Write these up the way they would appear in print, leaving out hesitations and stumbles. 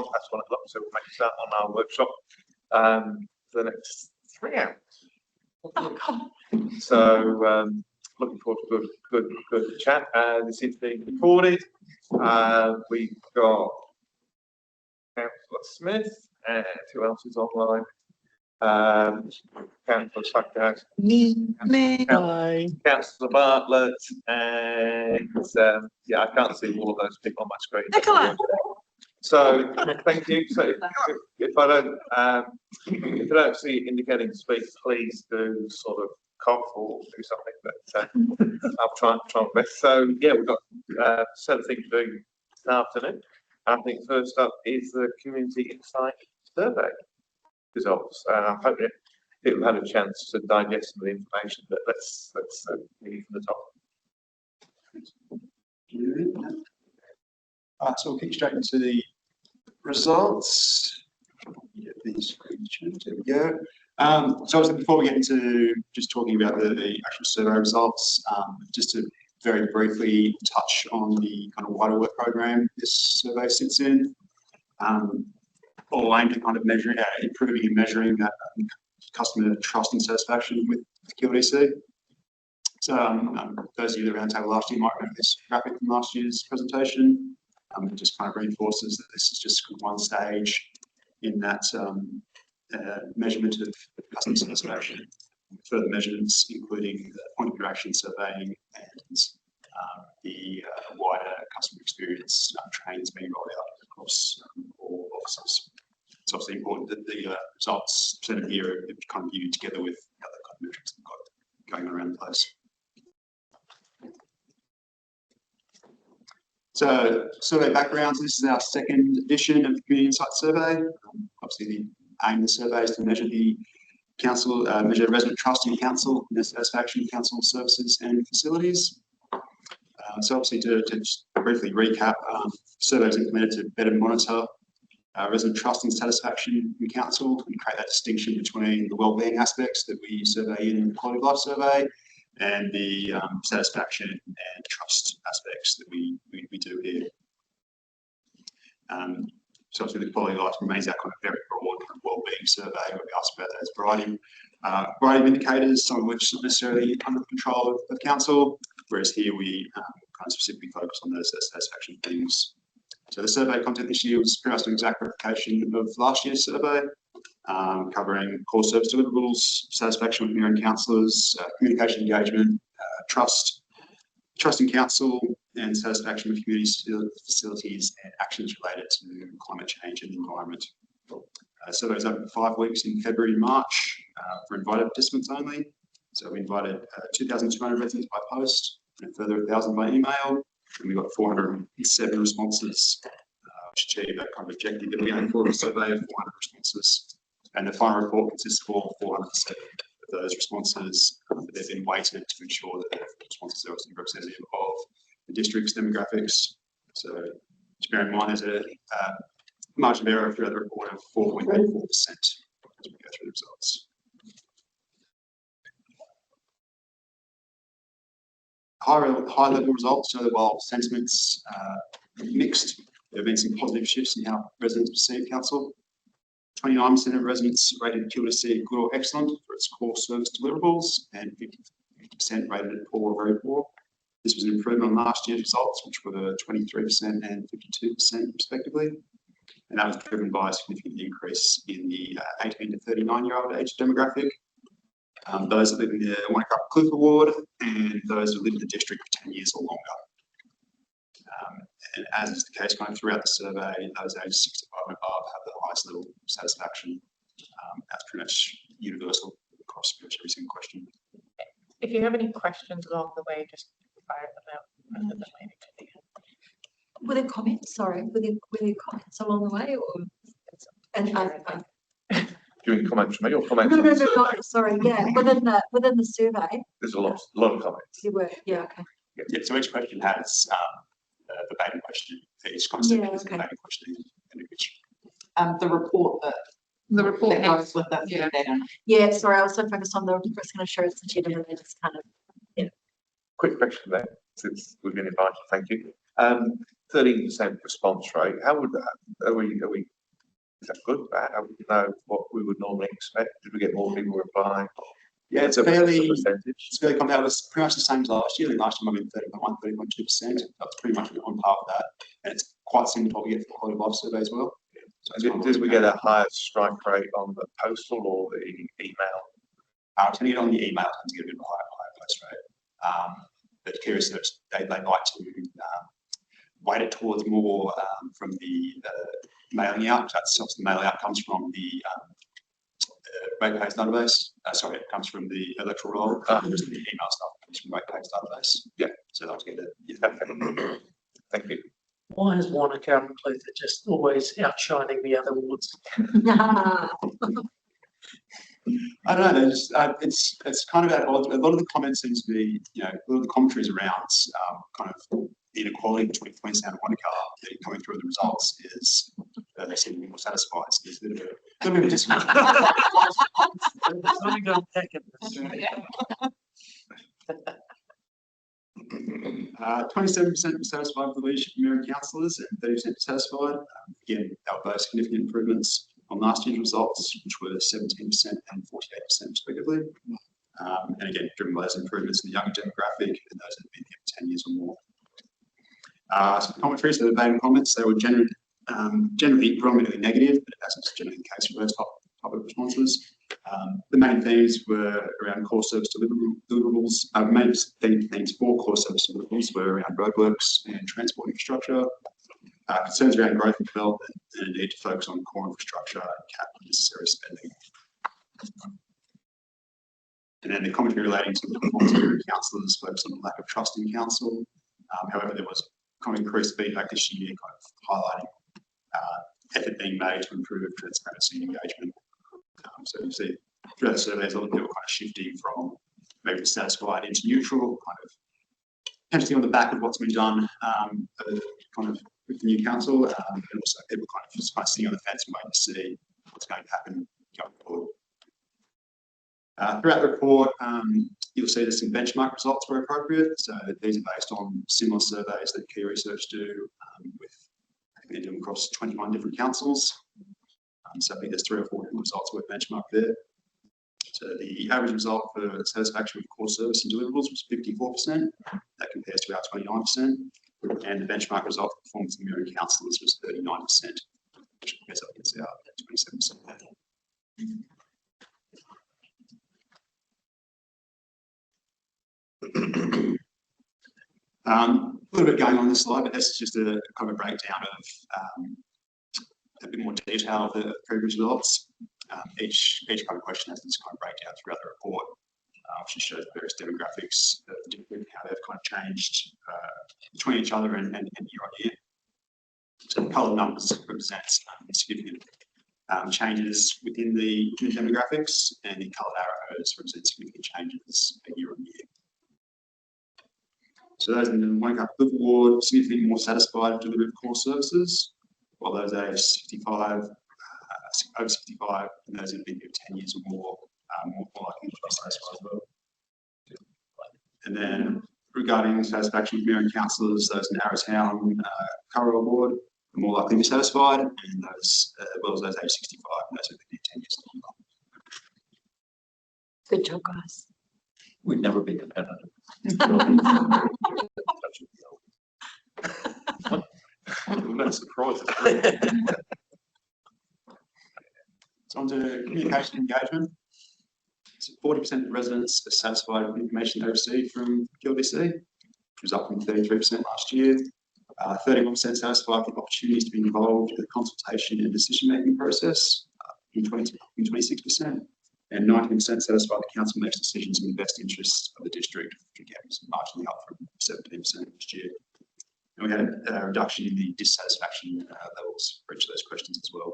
past 1 o'clock, so we'll make a start on our workshop for the next 3 hours. So looking forward to a good chat. This is being recorded. We've got Councillor Smith and who else is online? Councillor Stackhouse, Councillor Bartlett, and yeah, I can't see all of those people on my screen. Nicola. So thank you. So if I don't see it indicating speak, please do sort of cough or do something. But I'll try my best. So yeah, we've got a set of things to do this afternoon. I think first up is the Community Insight Survey results. I hope people had a chance to digest some of the information, but let's begin from the top. So we'll kick straight into the results. Get these screenshots. There we go. So obviously before we get into just talking about the actual survey results, just to very briefly touch on the kind of wider work program this survey sits in. All aimed at kind of measuring, improving and measuring that customer trust and satisfaction with QLDC. So those of you that were around the table last year might remember this graphic from last year's presentation. It just kind of reinforces that this is just one stage in that measurement of customer satisfaction. Further measurements, including the point of interaction surveying and the wider customer experience trainings being rolled out across all offices. It's obviously important that the results presented here are kind of viewed together with other kind of metrics we've got going around the place. So, survey backgrounds. This is our second edition of the Community Insight Survey. Obviously, the aim of the survey is to measure the council, measure resident trust in council, and their satisfaction with council services and facilities. So, obviously, to just briefly recap, surveys implemented to better monitor resident trust and satisfaction in council and create that distinction between the wellbeing aspects that we survey in the quality of life survey and the satisfaction and trust aspects that we do here. So obviously the quality of life remains our kind of very broad kind of wellbeing survey where we ask about those variety of indicators, some of which are not necessarily under the control of council, whereas here we kind of specifically focus on those satisfaction things. So the survey content this year was pretty much an exact replication of last year's survey, covering core service deliverables, satisfaction with mayor and councillors, communication engagement, trust in council, and satisfaction with community facilities and actions related to climate change and the environment. Survey was open for 5 weeks in February and March for invited participants only. So we invited 2,200 residents by post and a further 1,000 by email. And we got 407 responses, which achieved that kind of objective that we aimed for a survey of 400 responses. And the final report consists of all 407 of those responses. They've been weighted to ensure that the responses are also representative of the district's demographics. So to bear in mind, there's a margin of error throughout the report of 4.84% as we go through the results. High level results show that while sentiments mixed, there have been some positive shifts in how residents perceive council. 29% of residents rated QLDC good or excellent for its core service deliverables, and 50% rated it poor or very poor. This was an improvement on last year's results, which were 23% and 52% respectively. And that was driven by a significant increase in the 18 to 39-year-old age demographic. Those that live in the Wanaka Cliff Ward and those who live in the district for 10 years or longer. And as is the case going throughout the survey, those aged 65 and above have the highest level of satisfaction. That's pretty much universal across pretty much every single question. If you have any questions along the way, just fire them out. Were there comments? Sorry, were there comments along the way, or Doing comments from me or comments? No, sorry, yeah, within the survey. There's a lot of comments. You were, yeah, okay. Yeah, so each question has the verbatim question. Each concept is the verbatim question. The report that goes with that. Yeah. Yeah, sorry, I was so focused on the it's going to show us the agenda and just kind of Quick question there, since we've been invited. Thank you. 13% response rate. How would that, is that good, bad? I wouldn't know what we would normally expect. Did we get more people replying? Yeah, it's What's the fairly, percentage? it's fairly compound. It was pretty much the same as last year. I think last year might be 30.1, 30.2%. That's pretty much on par with that. And it's quite similar to what we get for the quality of life survey as well. So it's kind of Did we get a higher strike rate on the postal or the email? I tend to get on the email, tend to get a bit of a higher post rate. But Key Research, they like to weight it towards more from the mailing out. That's obviously the mailing out comes from the Ratepays database. Sorry, it comes from the electoral roll. Whereas the email stuff comes from Ratepays database. Yeah. So that's get it. Yeah. Okay. Thank you. Why is one accountant Luther just always outshining the other wards? I don't know. Just, it's kind of at odds. A lot of the comments seems to be, a lot of the commentaries around kind of inequality between Queenstown and Wanaka that are coming through the results is they seem to be more satisfied. So there's a little bit of a disconnect. Let me go and peck it. 27% satisfied with the leadership of mayor and councillors and 30% satisfied. Again, they were both significant improvements on last year's results, which were 17% and 48% respectively. And again, driven by those improvements in the younger demographic and those that have been here for 10 years or more. Some commentaries, the verbatim comments, they were generally predominantly negative, but that's generally the case for those type of responses. The main themes were around core service deliverables. Main themes for core service deliverables were around roadworks and transport infrastructure. Concerns around growth and development and a need to focus on core infrastructure and cap unnecessary spending. And then the commentary relating to the performance of councillors focused on the lack of trust in council. However, there was kind of increased feedback this year, kind of highlighting effort being made to improve transparency and engagement. So you see throughout the surveys, a lot of people kind of shifting from maybe satisfied into neutral, kind of potentially on the back of what's been done, kind of with the new council, and also people kind of just sitting on the fence and waiting to see what's going to happen going forward. Throughout the report, you'll see that some benchmark results were appropriate. So these are based on similar surveys that Key Research do with, I think they're doing across 21 different councils. So I think there's 3 or 4 different results worth benchmark there. So the average result for satisfaction with core service and deliverables was 54%. That compares to our 29%. And the benchmark result for performance of mayor and councillors was 39%, which compares up against our 27%. A little bit going on this slide, but that's just a kind of a breakdown of a bit more detail of the previous results. Each kind of question has this kind of breakdown throughout the report, which shows various demographics, how they've kind of changed between each other and year on year. So the coloured numbers represents significant changes within the demographics, and the coloured arrows represent significant changes year on year. So those in the Wanaka ward significantly more satisfied with delivery of core services, while those aged 65, over 65, and those that have been here 10 years or more likely to be satisfied as well. And then regarding satisfaction with mayor and councillors, those in Arrowtown, Currawong ward are more likely to be satisfied, and those, as well as those aged 65, and those who have been here 10 years or more. Good job, guys. We'd never be competitive. No surprise. So on to communication engagement. So 40% of residents are satisfied with the information they received from QLDC, which was up from 33% last year. 31% satisfied with opportunities to be involved in the consultation and decision-making process, in 26%. And 19% satisfied the council makes decisions in the best interests of the district, which again was marginally up from 17% last year. And we had a reduction in the dissatisfaction levels for each of those questions as well.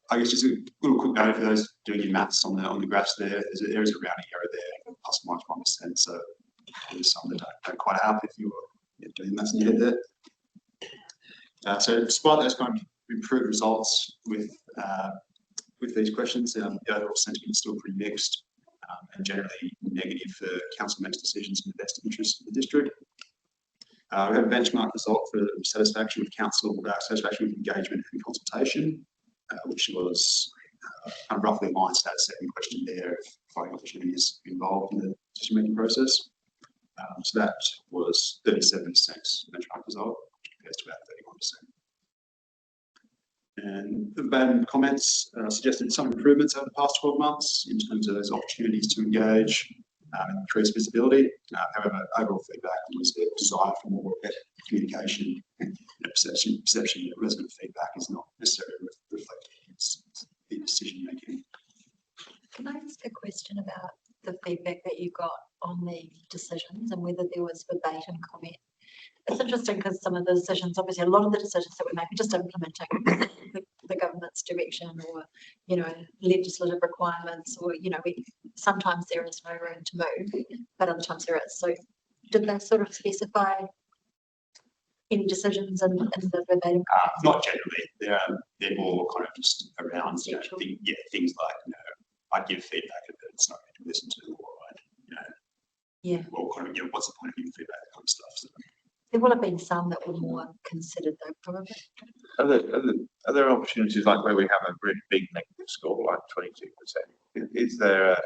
I guess just a little quick note for those doing your maths on the graphs there. There is a rounding error there, plus or minus 1%. So there's some that don't quite help if you're doing maths in your head there. So despite those kind of improved results with these questions, the overall sentiment is still pretty mixed and generally negative for council makes decisions in the best interest of the district. We have a benchmark result for satisfaction with council, satisfaction with engagement and consultation, which was kind of roughly aligned to that second question there of providing opportunities involved in the decision-making process. So that was 37% benchmark result, which compares to about 31%. And the BAM comments suggested some improvements over the past 12 months in terms of those opportunities to engage and increase visibility. However, overall feedback was a desire for more better communication and perception that resident feedback is not necessarily reflected in decision making. Can I ask a question about the feedback that you got on the decisions and whether there was verbatim comment? It's interesting because some of the decisions, obviously a lot of the decisions that we make are just implementing the government's direction or, you know, legislative requirements or, you know, sometimes there is no room to move, but other times there is. So did they sort of specify any decisions in the verbatim? Not generally. They're more kind of just around, you know, things like, you know, I'd give feedback that it's not going to be listened to, or you know, yeah, well, kind of, you know, what's the point of giving feedback, that kind of stuff. So. There will have been some that were more considered though, probably. Are there opportunities like where we have a really big negative score, like 22%? Is there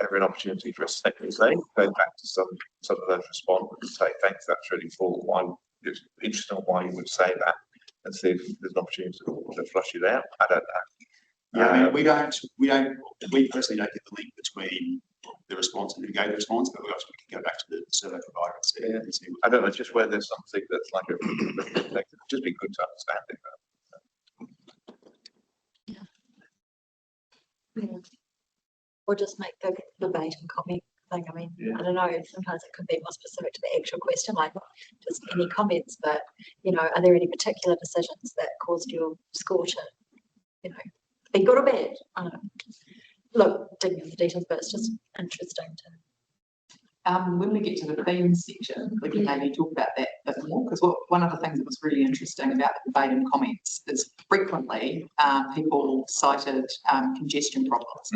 ever an opportunity for us to say, going back to some of those respondents and say, thanks, that's really full. Why, it's interesting why you would say that, and see if there's an opportunity to flush it out. I don't know. Yeah, I mean, we personally don't get the link between the response and who gave the response, but we also can go back to the survey provider and see. Yeah. And see I don't know, just where there's something that's like it'd just be good to understand it. Yeah. Or just make the verbatim comment thing. I mean, Yeah. I don't know, sometimes it could be more specific to the actual question, like just any comments, but, you know, are there any particular decisions that caused your score to, you know, be good or bad? I don't know. Look, digging into the details, but it's just interesting to. When we get to the themes section, we can maybe talk about that a bit more, because one of the things that was really interesting about the verbatim comments is frequently people cited congestion problems,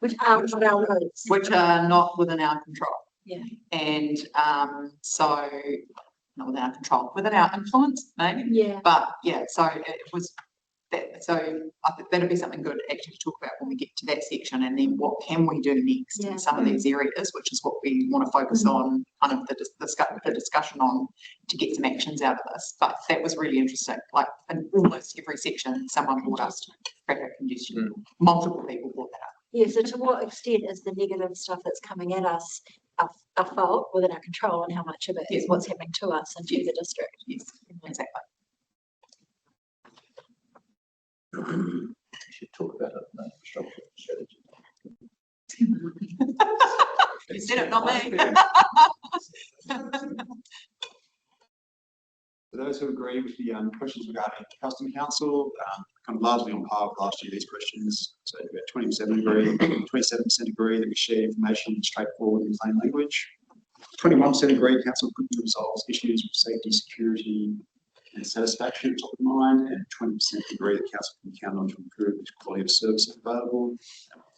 Which are not our roads. which are not within our control. Yeah. And so, not within our control, within our influence, maybe. Yeah. But yeah, so it was that. So I think that'd be something good actually to talk about when we get to that section, and then what can we do next in some of these areas, which is what we want to focus on, kind of the discussion on, to get some actions out of this. But that was really interesting. Like in almost every section, someone brought us traffic congestion. Multiple people brought that up. Yeah, so to what extent is the negative stuff that's coming at us our fault, within our control, and how much of it is what's happening to us and to the district? Yes, exactly. We should talk about it, infrastructure strategy. You said it, not me. For those who agree with the questions regarding custom council, kind of largely on par with last year, these questions. So about 27% agree that we share information in straightforward and plain language. 21% agree council quickly resolves issues with safety, security, and satisfaction top of mind, and 20% agree that council can count on to improve the quality of services available.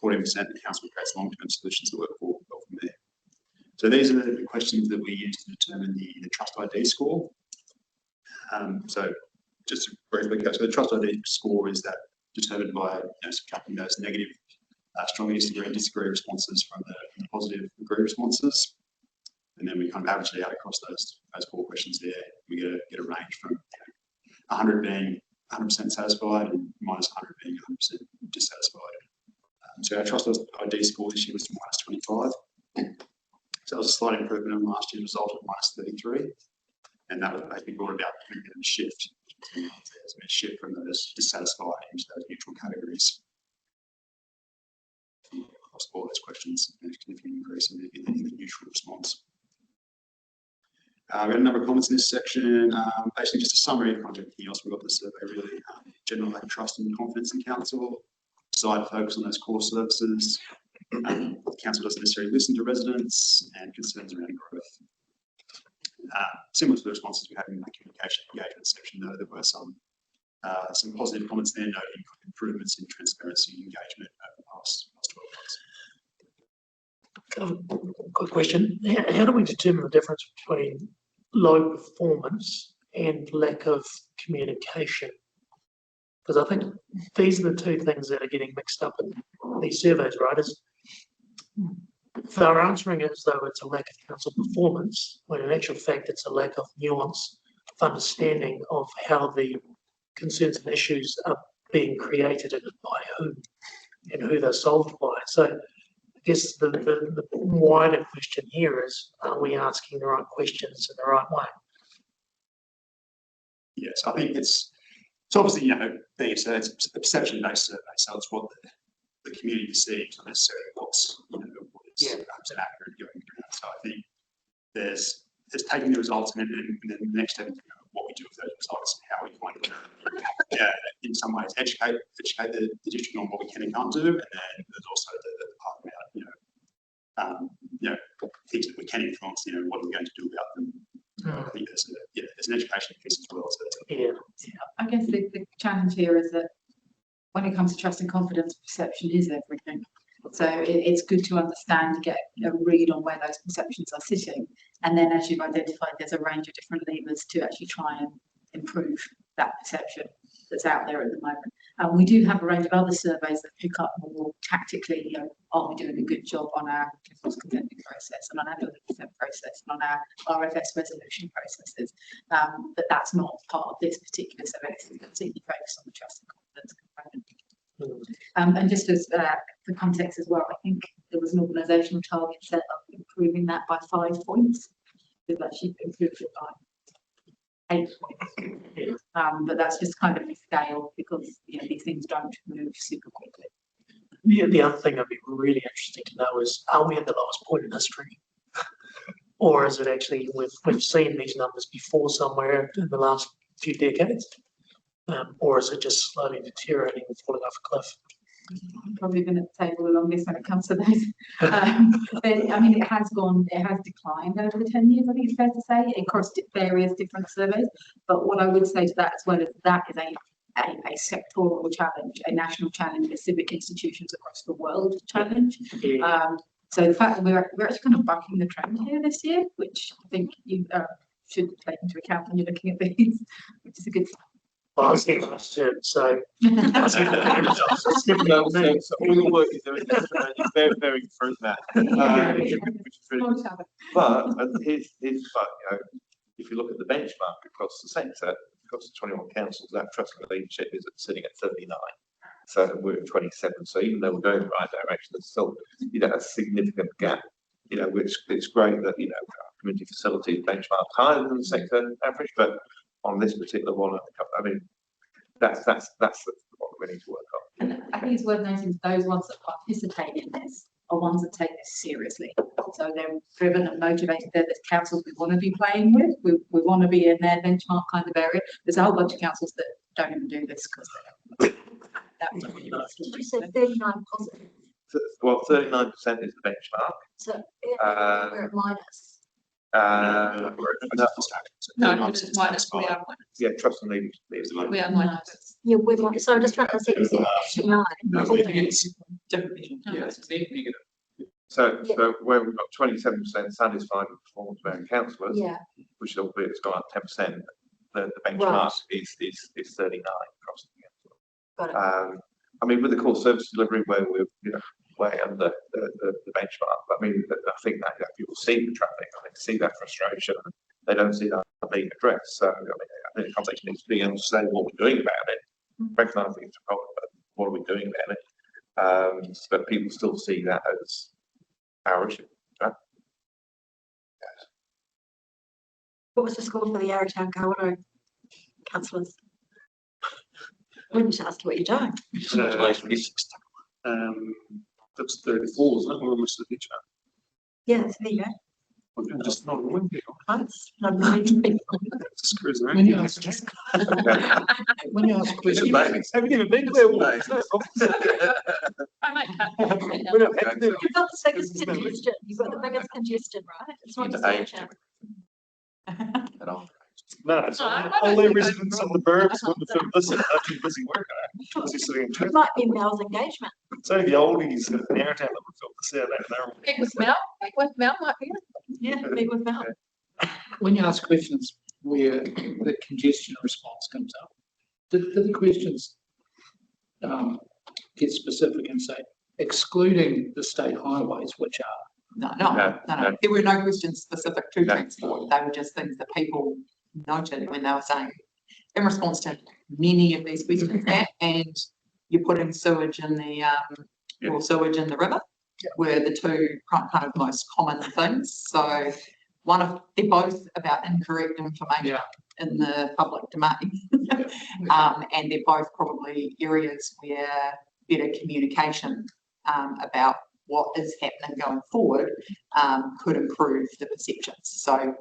40% the council creates long-term solutions that work well from there. So these are the questions that we use to determine the Trust ID score. So just to briefly go, so the Trust ID score is that determined by subtracting those negative, strongly disagree and disagree responses from the positive agree responses. And then we kind of average it out across those 4 questions there. We get a range from 100 being 100% satisfied and minus 100 being 100% dissatisfied. So our Trust ID score this year was minus 25. So that was a slight improvement on last year's result of minus 33. And that was basically brought about a bit of a shift. There's been a shift from those dissatisfied into those neutral categories. Across all those questions, a significant increase in the neutral response. We had a number of comments in this section, basically just a summary of content here. Also, we've got the survey really, general lack of trust and confidence in council, desire to focus on those core services. Council doesn't necessarily listen to residents, and concerns around growth. Similar to the responses we had in the communication engagement section, though, there were some positive comments there noting improvements in transparency and engagement over the past 12 months. Quick question. How do we determine the difference between low performance and lack of communication. Because I think these are the two things that are getting mixed up in these surveys, right? They're answering it as though it's a lack of council performance, when in actual fact it's a lack of nuance of understanding of how the concerns and issues are being created and by whom and who they're solved by. So I guess the wider question here is, are we asking the right questions in the right way? Yes, I think it's obviously, it's a perception-based survey, so it's what the community perceives, not necessarily what's, what is perhaps accurate going through. So I think there's taking the results and then the next step, what we do with those results and how we kind of, in some ways educate the district on what we can and can't do, and then there's also the part about, things that we can influence, what are we going to do about them. I think there's an education piece as well. I guess the challenge here is that when it comes to trust and confidence, perception is everything. So it's good to understand, to get a read on where those perceptions are sitting. And then as you've identified, there's a range of different levers to actually try and improve that perception that's out there at the moment. And we do have a range of other surveys that pick up more tactically, are we doing a good job on our divorce consenting process and on our building consent process and on our RFS resolution processes. But that's not part of this particular survey. It's completely focused on the trust and confidence component. And just as for context as well, I think there was an organisational target set of improving that by 5 points. We've actually improved it by 8 points. But that's just kind of the scale, because these things don't move super quickly. The other thing that'd be really interesting to know is, are we at the lowest point in history? Or is it actually, we've seen these numbers before somewhere in the last few decades? Or is it just slowly deteriorating and falling off a cliff? I've probably been at the table the longest when it comes to those. But I mean, it has declined over the 10 years, I think it's fair to say, across various different surveys. But what I would say to that as well is that is a sectoral challenge, a national challenge, a civic institutions across the world challenge. So the fact that we're actually kind of bucking the trend here this year, which I think you should take into account when you're looking at these, which is a good sign. Well, I was thinking last term, so. So all the work is doing is very through that. Which is really, but here's if you look at the benchmark across the sector, across the 21 councils, that trust and leadership is sitting at 39. So we're at 27. So even though we're going in the right direction, there's still a significant gap. Which it's great that community facilities benchmark higher than the sector average, but on this particular one, I mean, that's what we need to work on. And I think it's worth noting those ones that participate in this are ones that take this seriously. So they're driven and motivated. They're the councils we want to be playing with. We want to be in their benchmark kind of area. There's a whole bunch of councils that don't even do this because they don't. Did you say 39 positive? Well, 39% is the benchmark. So we're at minus. No, it's minus. We are minus. Yeah, trust and leadership. We are minus. Yeah, we're minus. So I'm just trying to see. Definitely. So where we've got 27% satisfied with performance of our councillors, which albeit it's gone up 10%, the benchmark is 39 across the council. Got it. I mean, with the core service delivery, where we're way under the benchmark, but I mean, I think that people see the traffic, see that frustration, and they don't see that being addressed. So I think the conversation needs to be able to say what we're doing about it, recognising it's a problem, but what are we doing about it? But people still see that as our issue. Right? Yes. What was the score for the Arrowtown Kawerau councillors? I wouldn't ask you what you're doing. That's 34, isn't it? We're almost at the picture. Yeah, there you go. I'm just not a win people. That's not really Screws around. When you ask questions, Haven't even been there. I might cut. You've got the biggest congestion. You've got the biggest congestion, right? It's not just Arrowtown. At all. No, it's all the residents on the burbs wouldn't feel actually busy working. Busy sitting in It traffic. might be Mel's engagement. It's only the oldies in Arrowtown that would feel to see that. Meet with Mel. Meet with Mel might be. Yeah, meet with Mel. when you ask questions where the congestion response comes up, do the questions get specific and say, excluding the state highways, which are, No. There were no questions specific to No. transport. They were just things that people noted when they were saying, in response to many of these questions, and you're putting sewage in the, or sewage in the river, were the two kind of most common things. So they're both about incorrect information in the public domain. And they're both probably areas where better communication about what is happening going forward could improve the perceptions. So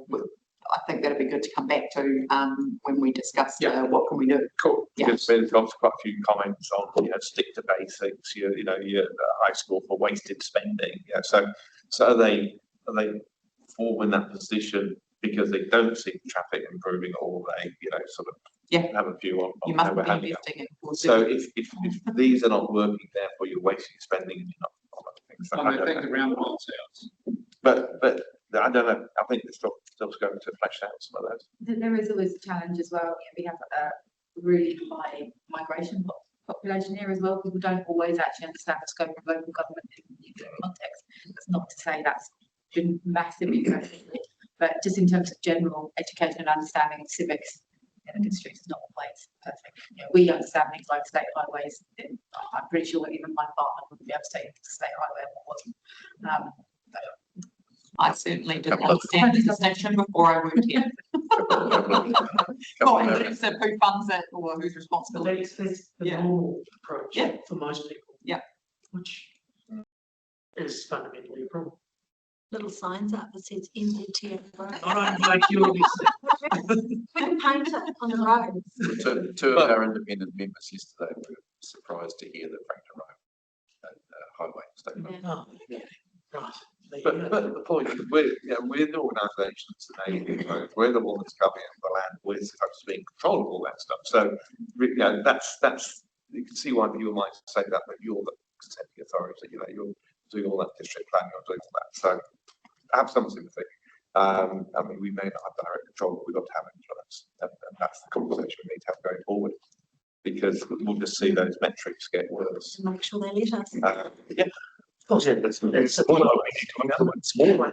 I think that'd be good to come back to when we discuss what can we do. Cool. Yeah. Because there's obviously quite a few comments on, stick to basics, your high score for wasted spending. So are they fall in that position because they don't see traffic improving, or they, sort of have a view on You how must we're be handling it? investing in. So if these are not working, therefore you're wasting spending and you're not following things. So I I don't think know. the roundabouts house. But I don't know. I think there's still scope to flesh out some of those. There is always a challenge as well. We have a really high migration population here as well. People don't always actually understand the scope of local government in the context. That's not to say that's been massively progressive, but just in terms of general education and understanding of civics in the district is not always perfect. We understand things like state highways. I'm pretty sure even my partner wouldn't be able to say state highway or what wasn't. I certainly didn't understand the distinction before I moved here. Not in terms of who funds it or who's responsible. That's the normal approach for most people. Yeah. Which is fundamentally a problem. Little signs up that says NZTF. Not only like you obviously. We can paint it on the road. Two of our independent members yesterday were surprised to hear that Frankton Road highway statement. Oh, yeah. Right. But the point is, we're the organisations today, we're the ones coming in the land, we're supposed to be in control of all that stuff. So, that's you can see why people might say that, but you're the consenting authority, you're doing all that district planning, you're doing all that. So, I have some sympathy. I mean, we may not have direct control, but we've got to have influence, and that's the conversation we need to have going forward. Because we'll just see those metrics get worse. Make sure they let us. Of course, That's what we need to influence more.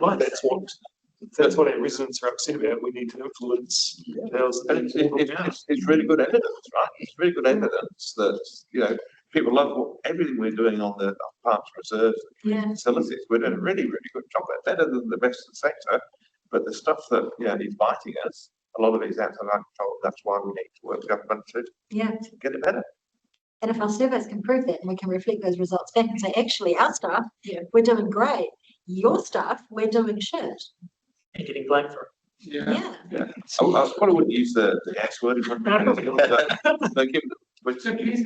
That's what our residents are upset about. We need to influence. And it's really good evidence, right? It's really good evidence that, people love everything we're doing on the parks reserves and facilities. We're doing a really, really good job. We're better than the rest of the sector. But the stuff that, is biting us, a lot of it is outside our control. That's why we need to work with government to get it better. And if our surveys can prove that, and we can reflect those results back and say, actually, our staff, we're doing great. Your staff, we're doing shit. and getting blamed for it. Yeah. I probably wouldn't use the S word. Let's use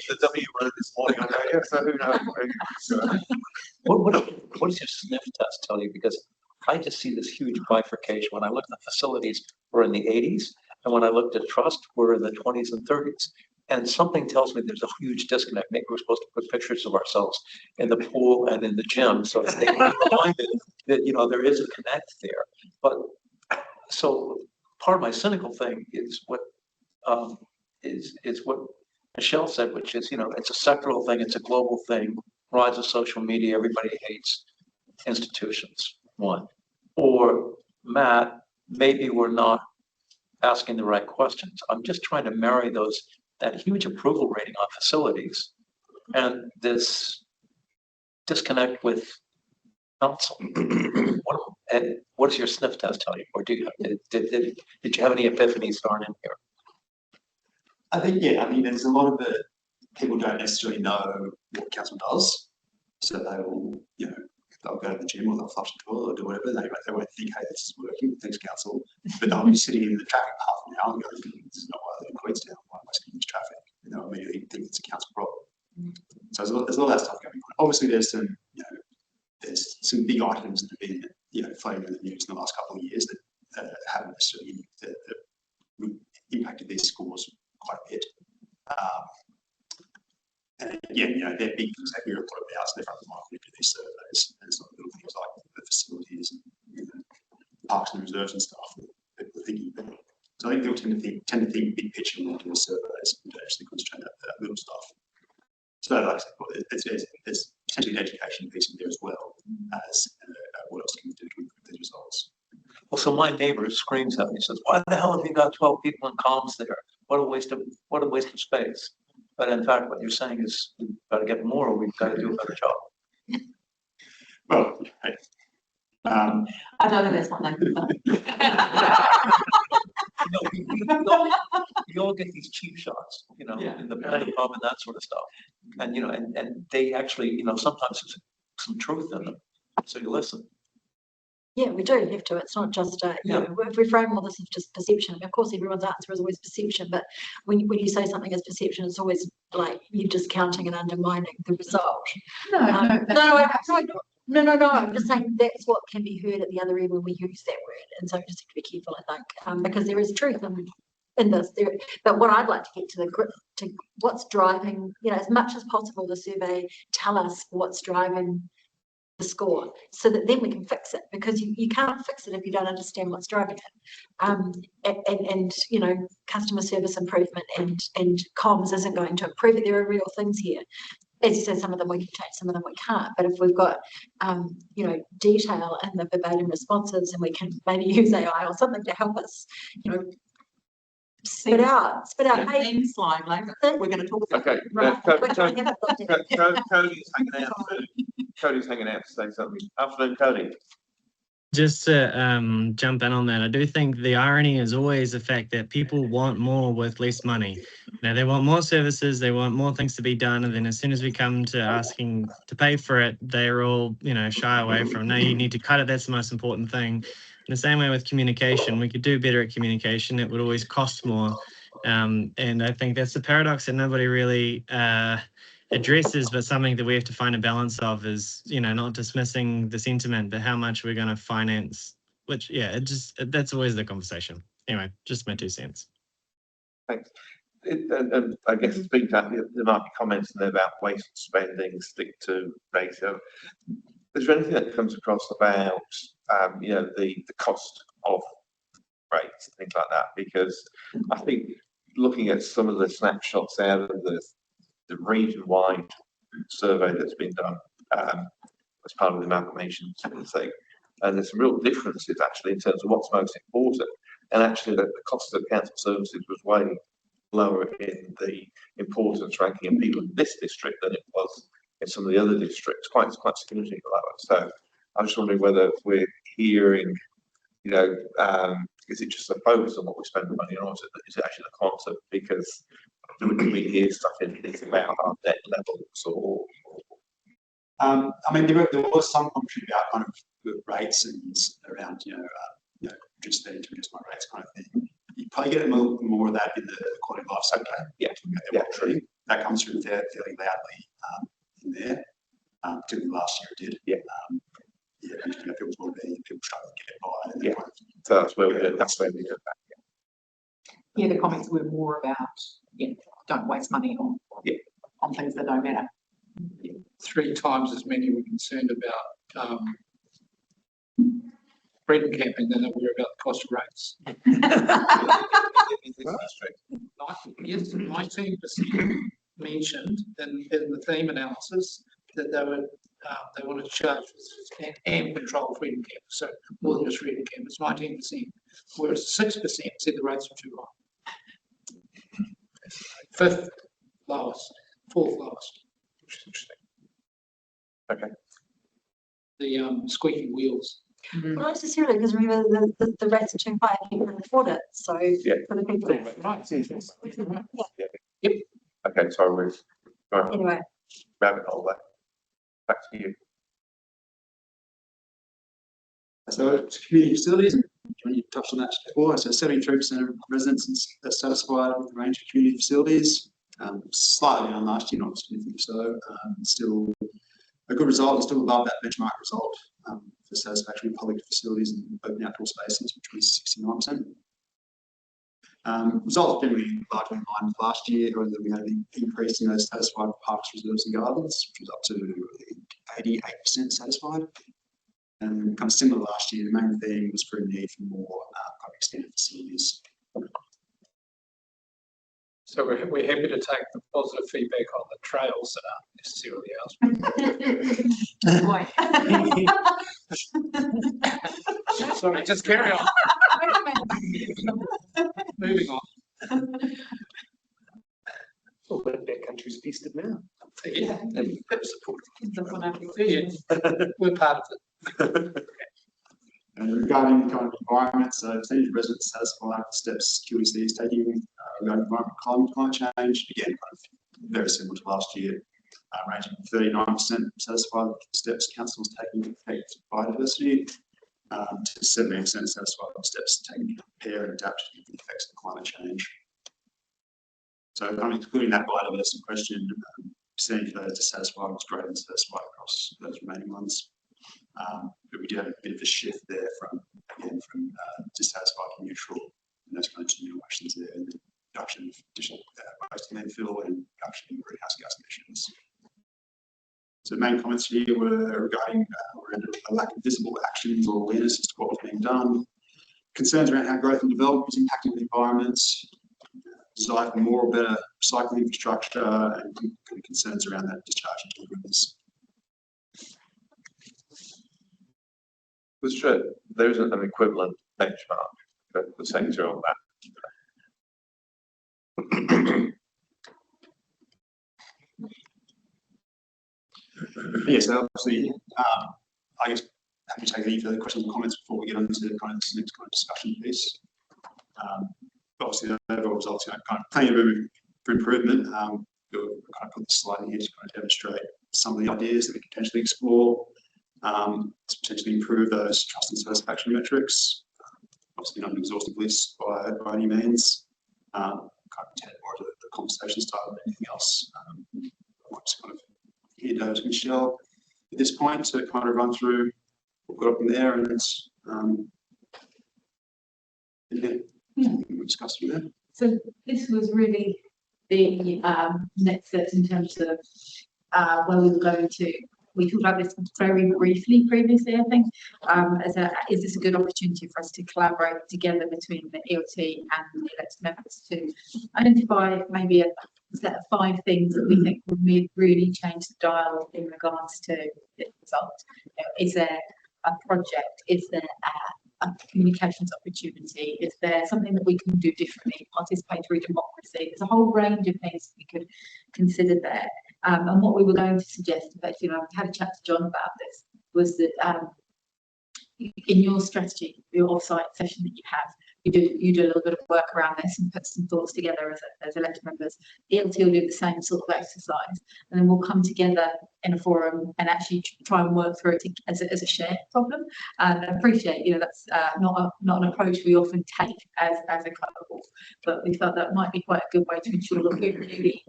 the W word this morning on radio, so who knows? What does your sniff test tell you? Because I just see this huge bifurcation. When I look at the facilities, we're in the 80s, and when I looked at trust, we're in the 20s and 30s. And something tells me there's a huge disconnect. Maybe we're supposed to put pictures of ourselves in the pool and in the gym, so that they can be reminded that there is a connect there. But so part of my cynical thing is what is what Michelle said, which is it's a sectoral thing, it's a global thing. Rise of social media, everybody hates institutions. One, or Matt, maybe we're not asking the right questions. I'm just trying to marry that huge approval rating on facilities and this disconnect with council. What does your sniff test tell you? Or did you have any epiphanies darn in here? I think, there's a lot of the people don't necessarily know what council does. So they will, they'll go to the gym or they'll flush the toilet or do whatever. They won't think, hey, this is working, thanks council. But they'll be sitting in the traffic half an hour and go, this is not why I live in Queenstown, why am I seeing this traffic? And they'll immediately think it's a council problem. So there's a lot of that stuff going on. Obviously there's some, there's some big items that have been, floating in the news in the last couple of years that haven't necessarily that impacted these scores quite a bit. And again, they're big things that we report about, so they're front of mind when we do these surveys. And it's not little things like the facilities and parks and reserves and stuff that people are thinking about. So I think people tend to think big picture when they do surveys and don't actually concentrate on that little stuff. So like I said, there's potentially an education piece in there as well as what else can we do to improve these results. Well, so my neighbor screams at me, says, "Why the hell have you got 12 people in comms there? What a waste of space." But in fact, what you're saying is we've got to get more, or we've got to do a better job. Well, hey, I don't know, that's not like. You all get these cheap shots, in the Yeah. in the pub and that sort of stuff. And, and they actually, sometimes there's some truth in them. So you listen. Yeah, we do have to. It's not just if we frame all this as just perception. I mean, of course, everyone's answer is always perception, but when you say something as perception, it's always like you're discounting and undermining the result. No, absolutely not. No. I'm just saying that's what can be heard at the other end when we use that word, and so we just have to be careful, I think, because there is truth in this. But what I'd like to get to what's driving, as much as possible, the survey tell us what's driving the score, so that then we can fix it, because you can't fix it if you don't understand what's driving it. And customer service improvement and comms isn't going to improve it. There are real things here. As you said, some of them we can change, some of them we can't. But if we've got, detail in the verbatim responses, and we can maybe use AI or something to help us, spit out. Hey, theme slide later. We're going to talk about. Okay, right, which I haven't looked at. Cody's hanging out to say something. Afternoon, Cody. Just to jump in on that, I do think the irony is always the fact that people want more with less money. They want more services, they want more things to be done, and then as soon as we come to asking to pay for it, they're all, shy away from, no, you need to cut it, that's the most important thing. In the same way with communication, we could do better at communication, it would always cost more. And I think that's the paradox that nobody really addresses, but something that we have to find a balance of is, not dismissing the sentiment, but how much we're going to finance, which, that's always the conversation. Anyway, just my 2 cents. Thanks. And I guess speaking to that, there might be comments in there about wasteful spending, stick to ratio. Is there anything that comes across about, the cost of rates, things like that? Because I think looking at some of the snapshots out of the region-wide survey that's been done as part of the amalgamation thing, and there's some real differences actually in terms of what's most important, and actually the cost of council services was way lower in the importance ranking of people in this district than it was in some of the other districts, quite significantly lower. So I'm just wondering whether we're hearing, is it just a focus on what we spend the money on, or is it actually the quantum? Because we hear stuff in things about our debt levels or there was some commentary about kind of the rates and around, reduce spending to reduce my rates kind of thing. You probably get more of that in the quality of life survey. Yeah, true. That comes through fairly loudly in there. Particularly last year it did. People's well-being, people struggling to get by. Yeah. So that's where we did that. Yeah, the comments were more about, don't waste money on things that don't matter. 3 times as many were concerned about freedom camping than they were about the cost of rates. Yes, 19% mentioned in the theme analysis that they wanted to charge and control freedom campers, so more than just freedom campers, 19%, whereas 6% said the rates were too high. 5th lowest, 4th lowest. Interesting. Okay. The squeaky wheels. Well, not necessarily, because remember the rates are too high if you can afford it. So for the people. Right. Yep. Okay, sorry, we're Anyway. rabbit hole there. Back to you. So community facilities, you touched on that before. So 73% of residents are satisfied with the range of community facilities. Slightly down last year, not significantly so. Still a good result, and still above that benchmark result for satisfaction with public facilities and open outdoor spaces, which was 69%. Results generally largely in line with last year, whether we had an increase in those satisfied with parks, reserves and gardens, which was up to 88% satisfied. And kind of similar last year, the main theme was for a need for more kind of extended facilities. So we're happy to take the positive feedback on the trails that aren't necessarily ours. Sorry, just carry on. Moving on. Well, that country's feasted now. Yeah, and we're part of it. And regarding kind of environment, so percentage of residents satisfied with the steps QEC is taking regarding environment climate change, again, kind of very similar to last year, ranging from 39% satisfied with the steps council is taking to protect biodiversity, to 17% satisfied with steps taken to prepare and adapt to the effects of climate change. So kind of including that biodiversity question, percentage of those dissatisfied was greater than satisfied across those remaining ones. But we did have a bit of a shift there from dissatisfied to neutral, and those kind of two new actions there, and the reduction of additional waste to landfill and reduction in greenhouse gas emissions. So the main comments here were regarding a lack of visible actions or awareness as to what was being done, concerns around how growth and development is impacting the environment, desire for more or better recycling infrastructure, and concerns around that discharge into rivers. Was sure there isn't an equivalent benchmark for the sector on that. Yes, so obviously, I guess happy to take any further questions or comments before we get on to kind of this next kind of discussion piece. Obviously, the overall results, kind of plenty of room for improvement. We'll kind of put this slide in here to kind of demonstrate some of the ideas that we could potentially explore to potentially improve those trust and satisfaction metrics. Obviously, not an exhaustive list by any means. Kind of intended more to the conversation style than anything else. I might just kind of hand over to Michelle at this point to kind of run through what we've got up in there, and we'll discuss from there. So this was really the next steps in terms of where we were going to. We talked about this very briefly previously, I think, is this a good opportunity for us to collaborate together between the ELT and the elected members to identify maybe a set of 5 things that we think would really change the dial in regards to the result. You know, is there a project? Is there a communications opportunity? Is there something that we can do differently? Participatory democracy. There's a whole range of things we could consider there. And what we were going to suggest, effectively, I've had a chat to John about this, was that in your strategy, your offsite session that you have, you do a little bit of work around this and put some thoughts together as elected members. ELT will do the same sort of exercise, and then we'll come together in a forum and actually try and work through it as a shared problem. And I appreciate, you know, that's not an approach we often take as a club, but we felt that might be quite a good way to ensure that we're really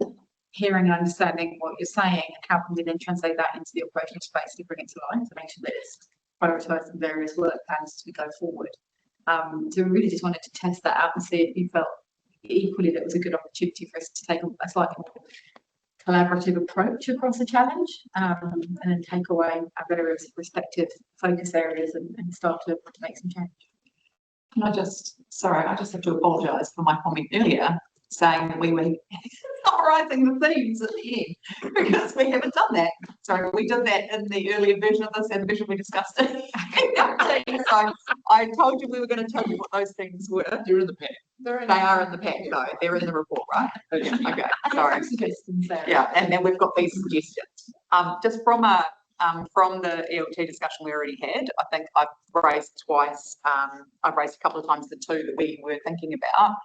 hearing and understanding what you're saying, and how can we then translate that into the operational space to bring it to life to make sure that it's prioritised in various work plans as we go forward. So we really just wanted to test that out and see if you felt equally that was a good opportunity for us to take a slightly more collaborative approach across the challenge, and then take away our various respective focus areas and start to make some change. Can I just have to apologise for my comment earlier, saying that we were summarising the themes at the end, because we haven't done that. So we did that in the earlier version of this, and the version we discussed it. So I told you we were going to tell you what those things were. You're in the pack. They are in the pack, though. They're in the report, right? Okay, sorry. Yeah, and then we've got these suggestions. Just from the ELT discussion we already had, I think I've raised twice. I've raised a couple of times the 2 that we were thinking about.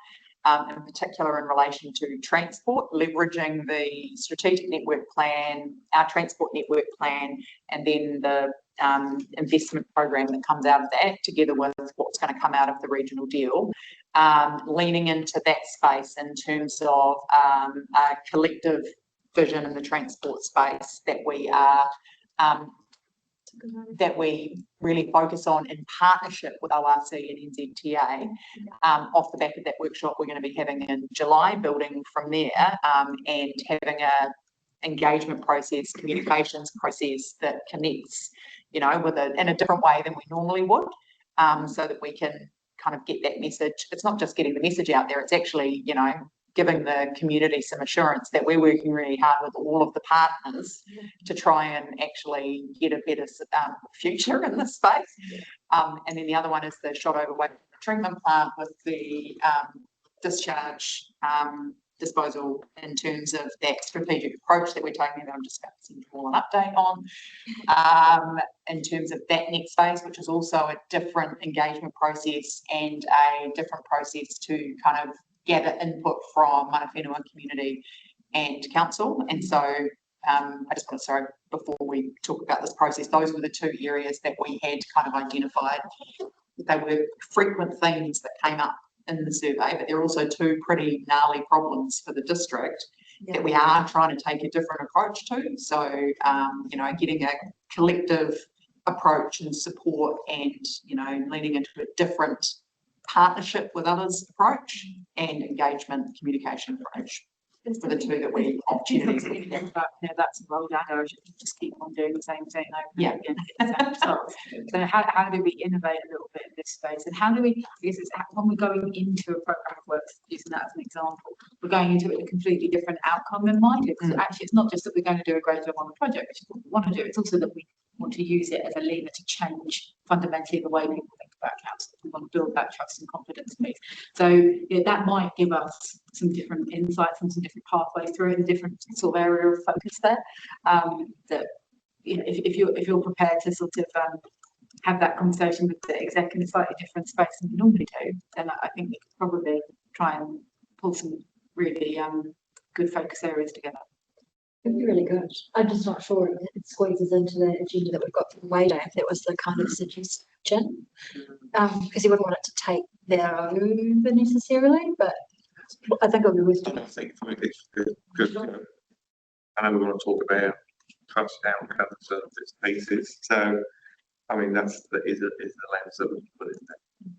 In particular in relation to transport, leveraging the strategic network plan, our transport network plan, and then the investment program that comes out of that, together with what's going to come out of the regional deal, leaning into that space in terms of a collective vision in the transport space that we are that we really focus on in partnership with ORC and NZTA. Off the back of that workshop we're going to be having in July, building from there, and having a engagement process, communications process that connects you know, in a different way than we normally would, so that we can kind of get that message. It's not just getting the message out there, it's actually, you know, giving the community some assurance that we're working really hard with all of the partners to try and actually get a better future in this space. And then the other one is the shot over waste treatment plant with the discharge disposal in terms of that strategic approach that we're taking that I'm just about to send you all an update on, in terms of that next phase, which is also a different engagement process and a different process to kind of gather input from mana whenua community and council. And so I just want to, sorry, before we talk about this process, those were the two areas that we had kind of identified. They were frequent themes that came up in the survey, but there are also two pretty gnarly problems for the district that we are trying to take a different approach to. So, you know, getting a collective approach and support and, you know, leaning into a different partnership with others approach and engagement communication approach for the two that we opportunities. Yeah, that's well done. I should just keep on doing the same thing over Yeah. and again. So how do we innovate a little bit in this space? And how do we, because it's when we're going into a program of work, using that as an example, we're going into it with a completely different outcome in mind. Because actually it's not just that we're going to do a great job on the project, which is what we want to do, it's also that we want to use it as a lever to change fundamentally the way people think about council. We want to build that trust and confidence piece. So yeah, that might give us some different insights and some different pathways through it and different sort of area of focus there. That, you know, if you're prepared to sort of have that conversation with the exec in a slightly different space than we normally do, then I think we could probably try and pull some really good focus areas together. It'd be really good. I'm just not sure if it squeezes into the agenda that we've got for Way Day, if that was the kind of suggestion. Because you wouldn't want it to take that over necessarily, but I think it would be worth doing. I think it's good, you know, I know we want to talk about trust outcomes and bits and pieces. So, I mean, is the lens that we put in there.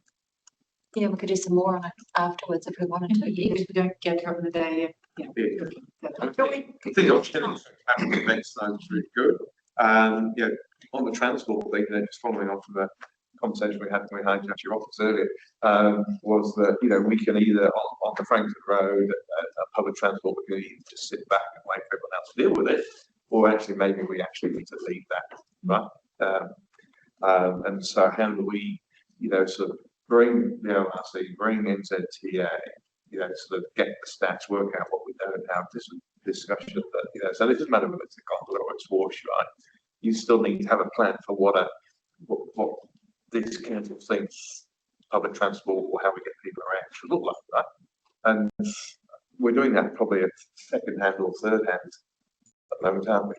Yeah, we could do some more on it afterwards if we wanted to. If we don't get to it on the day, I think the opportunity for events sounds really good. Yeah, on the transport thing, then just following on from the conversation we had when we had your office earlier, was that, you know, we can either on the Frankfurt Road, public transport, we can either just sit back and wait for everyone else to deal with it, or actually maybe we actually need to lead that, right? And so how do we, you know, sort of bring the ORC, bring NZTA, you know, sort of get the stats, work out what we don't have, this discussion that, you know, so it doesn't matter whether it's a gondola or it's wash, right? You still need to have a plan for what this kind of things, public transport, or how we get people around should look like, right? And we're doing that probably at second hand or third hand at the moment, aren't we?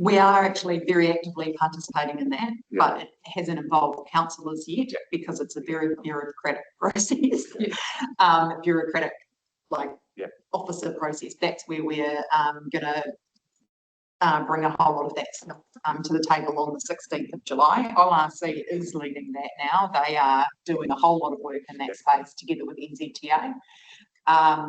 We are actually very actively participating in that, but it hasn't involved councillors yet because it's a very bureaucratic process. Bureaucratic, like officer process. That's where we're going to bring a whole lot of that stuff to the table on the 16th of July. ORC is leading that now. They are doing a whole lot of work in that space together with NZTA.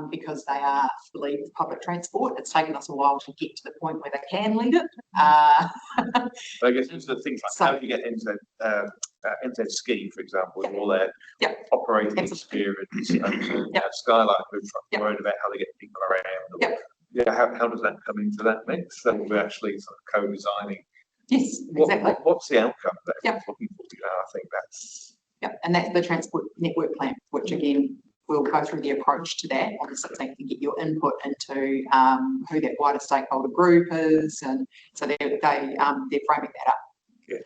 Because they are lead public transport. It's taken us a while to get to the point where they can lead it. I guess it's the things like how do you get NZ Ski, for example, with all their operating experience, and Skyline, who's worried about how they get people around. Yeah, how does that come into that mix? So we're actually sort of co-designing. Yes, exactly. What's the outcome that we're looking for? You know, I think that's and that's the transport network plan, which again we'll go through the approach to that on the 16th and get your input into who that wider stakeholder group is, and so they're framing that up.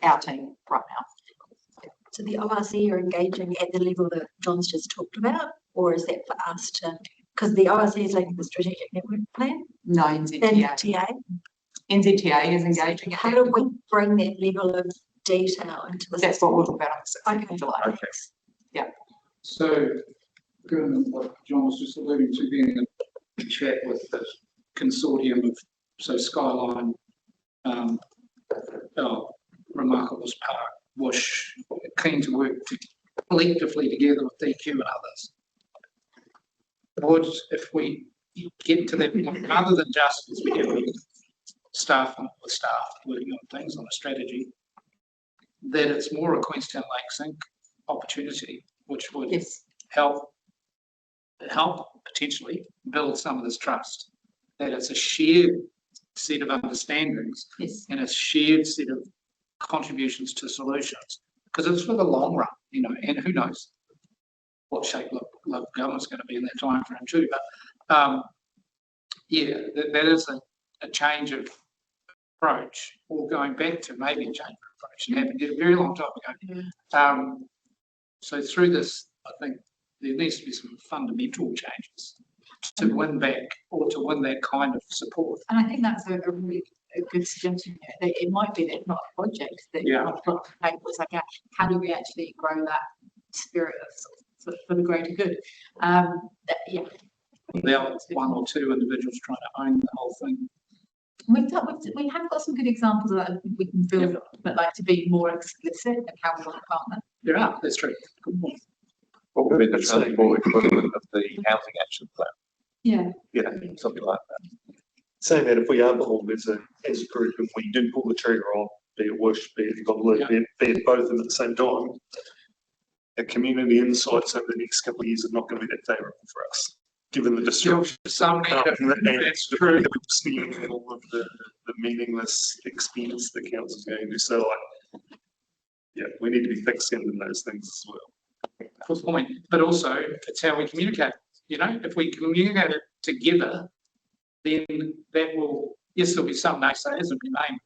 Our team right now. So the ORC are engaging at the level that John's just talked about, or is that for us to? Because the ORC is leading the strategic network plan. No, NZTA. NZTA is engaging. How do we bring that level of detail into the? That's what we'll talk about on the 16th of July. Okay. Yeah. So, given what John was just alluding to, being a chat with the consortium of, so Skyline, Remarkables Park, Bush, keen to work collectively together with DQ and others. Would, if we get to that point, other than just staff with staff working on things on a strategy, that it's more a Queenstown Lake Sync opportunity, which would Yes. help potentially build some of this trust. That it's a shared set of understandings Yes. and a shared set of contributions to solutions, because it's for the long run, you know, and who knows what shape local government's going to be in that time frame too. But yeah, that is a change of approach, or going back to maybe a change of approach. It happened a very long time ago. So through this, I think there needs to be some fundamental changes to win back, or to win that kind of support. And I think that's a really good suggestion. That it might be that it's not a project that you want to put on the table. It's like, how do we actually grow that spirit of for the greater good? Yeah. Without one or two individuals trying to own the whole thing. We have got some good examples of that we can build on, but like to be more explicit in how we want to partner. There are, that's true. Good point. What would be the transport equivalent of the housing action plan? Yeah. Yeah, something like that. Saying that if we are beholden as a group, if we do pull the trigger on, be it Wish, be it Godlit, be it both of them at the same time, the community insights over the next couple of years are not going to be that favourable for us, given the destruction. That's true. And all of the meaningless expense the council's going to do. So, like, yeah, we need to be thick-skinned in those things as well. Good point. But also, it's how we communicate. You know, if we communicate it together, then that will, yes, there'll be some naysayers, and we name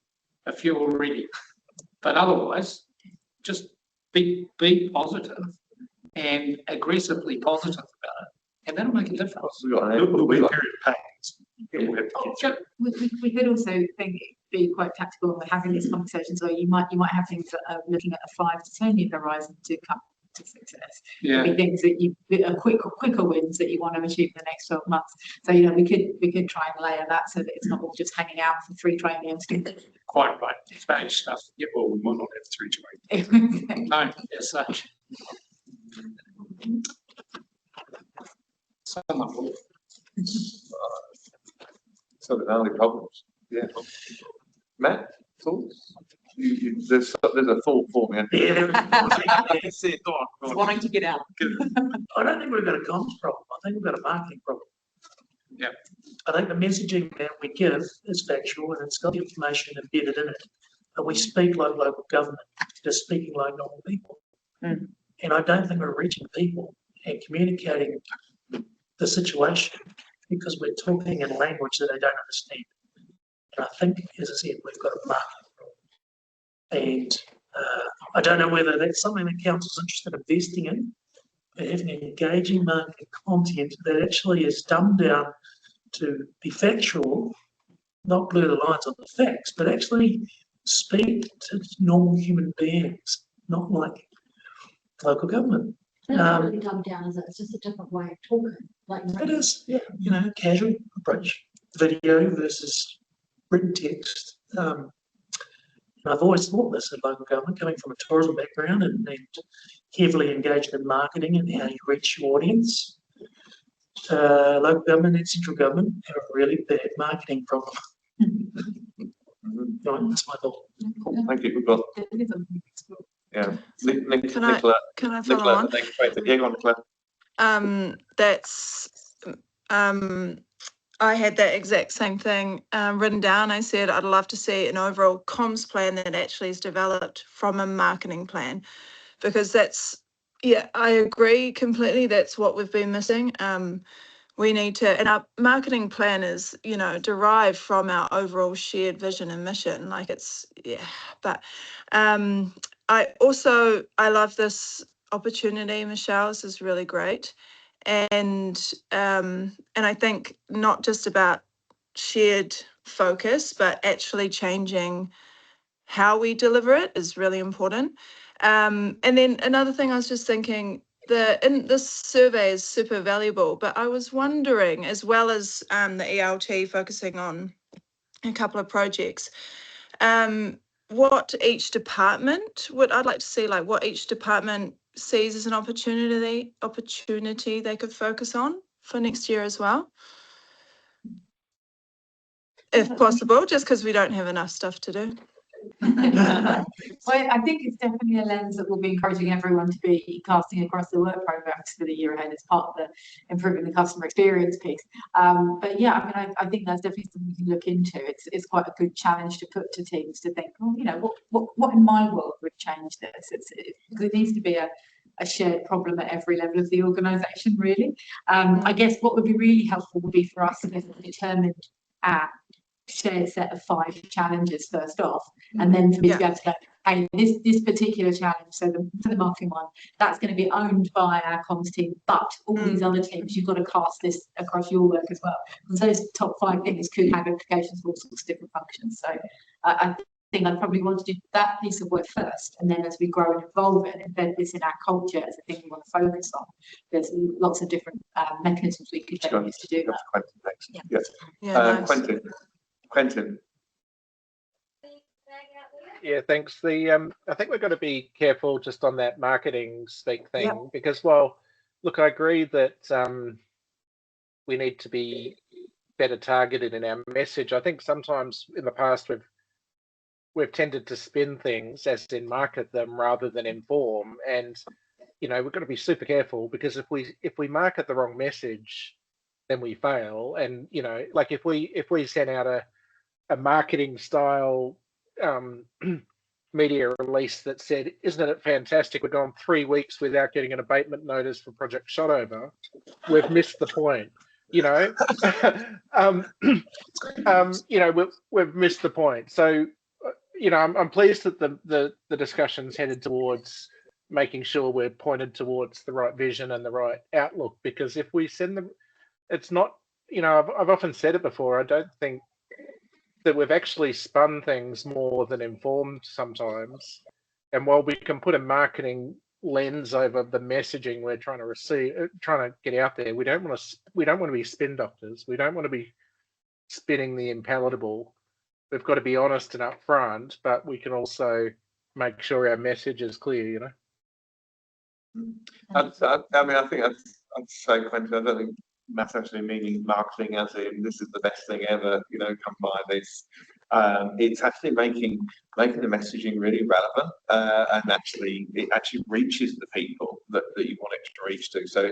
a few already. But otherwise, just be positive and aggressively positive about it, and that'll make a difference. It'll be a period of pains. We'll have to get through. We could also be quite tactical when we're having these conversations, or you might have things that are looking at a 5 to 10 year horizon to come to success. Yeah. There'll be things that are quicker wins that you want to achieve in the next 12 months. So you know we could try and layer that so that it's not all just hanging out for 3 triennials. Quite right. Spanish stuff. Yeah, well, we might not have 3 to 8. No, as such. Someone will. So there's only problems. Yeah. Matt, thoughts? There's a thought for me. Wanting to get out. I don't think we've got a comms problem. I think we've got a marketing problem. Yeah. I think the messaging that we give is factual and it's got the information embedded in it. But we speak like local government, just speaking like normal people. Mm. And I don't think we're reaching people and communicating the situation because we're talking in language that they don't understand. And I think, as I said, we've got a marketing problem. And I don't know whether that's something that council's interested in investing in, but having engaging marketing content that actually is dumbed down to be factual, not blur the lines on the facts, but actually speak to normal human beings, not like local government. It's not really dumbed down, is it? It's just a different way of talking. Like It is, yeah, you know, casual approach, video versus written text. I've always thought this in local government, coming from a tourism background and heavily engaged in marketing and how you reach your audience. Local government and central government have a really bad marketing problem. Right, that's my thought. Thank you. We've got, yeah. Nicola, Can I follow Nicola, on? yeah, go on, Nicola. That's I had that exact same thing written down. I said I'd love to see an overall comms plan that actually is developed from a marketing plan, because that's, yeah, I agree completely. That's what we've been missing. We need to, and our marketing plan is, you know, derived from our overall shared vision and mission. Like it's, yeah, but I love this opportunity, Michelle. This is really great. And I think not just about shared focus, but actually changing how we deliver it is really important. And then another thing I was just thinking, this survey is super valuable, but I was wondering, as well as the ELT focusing on a couple of projects, what each department, I'd like to see, like what each department sees as an opportunity they could focus on for next year as well. if possible, just because we don't have enough stuff to do. Well, I think it's definitely a lens that will be encouraging everyone to be casting across the work programs for the year ahead as part of the improving the customer experience piece. But yeah, I mean, I think that's definitely something you can look into. It's quite a good challenge to put to teams to think, well, you know, what in my world would change this? Because it needs to be a shared problem at every level of the organisation, really. I guess what would be really helpful would be for us to determine a shared set of 5 challenges first off, and then for me to be able to go, hey, this particular challenge, so for the marketing one, that's going to be owned by our comms team, but all these other teams, you've got to cast this across your work as well. And those top 5 things could have implications for all sorts of different functions. So I think I'd probably want to do that piece of work first, and then as we grow and evolve it, embed this in our culture as a thing we want to focus on. There's lots of different mechanisms we could use to do that. Quentin, thanks. Yeah. Yes. Yeah, nice. Quentin. Yeah, thanks. I think we've got to be careful just on that marketing speak thing, because look, I agree that we need to be better targeted in our message. I think sometimes in the past we've tended to spin things as in market them rather than inform, and you know, we've got to be super careful, because if we market the wrong message, then we fail. And you know, like if we send out a marketing style media release that said, isn't it fantastic, we've gone 3 weeks without getting an abatement notice for Project Shotover, we've missed the point. You know, you know, we've missed the point. So, you know, I'm pleased that the discussion's headed towards making sure we're pointed towards the right vision and the right outlook, because if we send them, it's not, you know, I've often said it before, I don't think that we've actually spun things more than informed sometimes. And while we can put a marketing lens over the messaging we're trying to get out there, we don't want to be spin doctors. We don't want to be spinning the impalatable. We've got to be honest and upfront, but we can also make sure our message is clear, you know. I mean, I think I'd say, Quentin, I don't think mass actually meaning marketing as in this is the best thing ever, you know, come buy this. It's actually making the messaging really relevant, and actually it actually reaches the people that you want it to reach to. So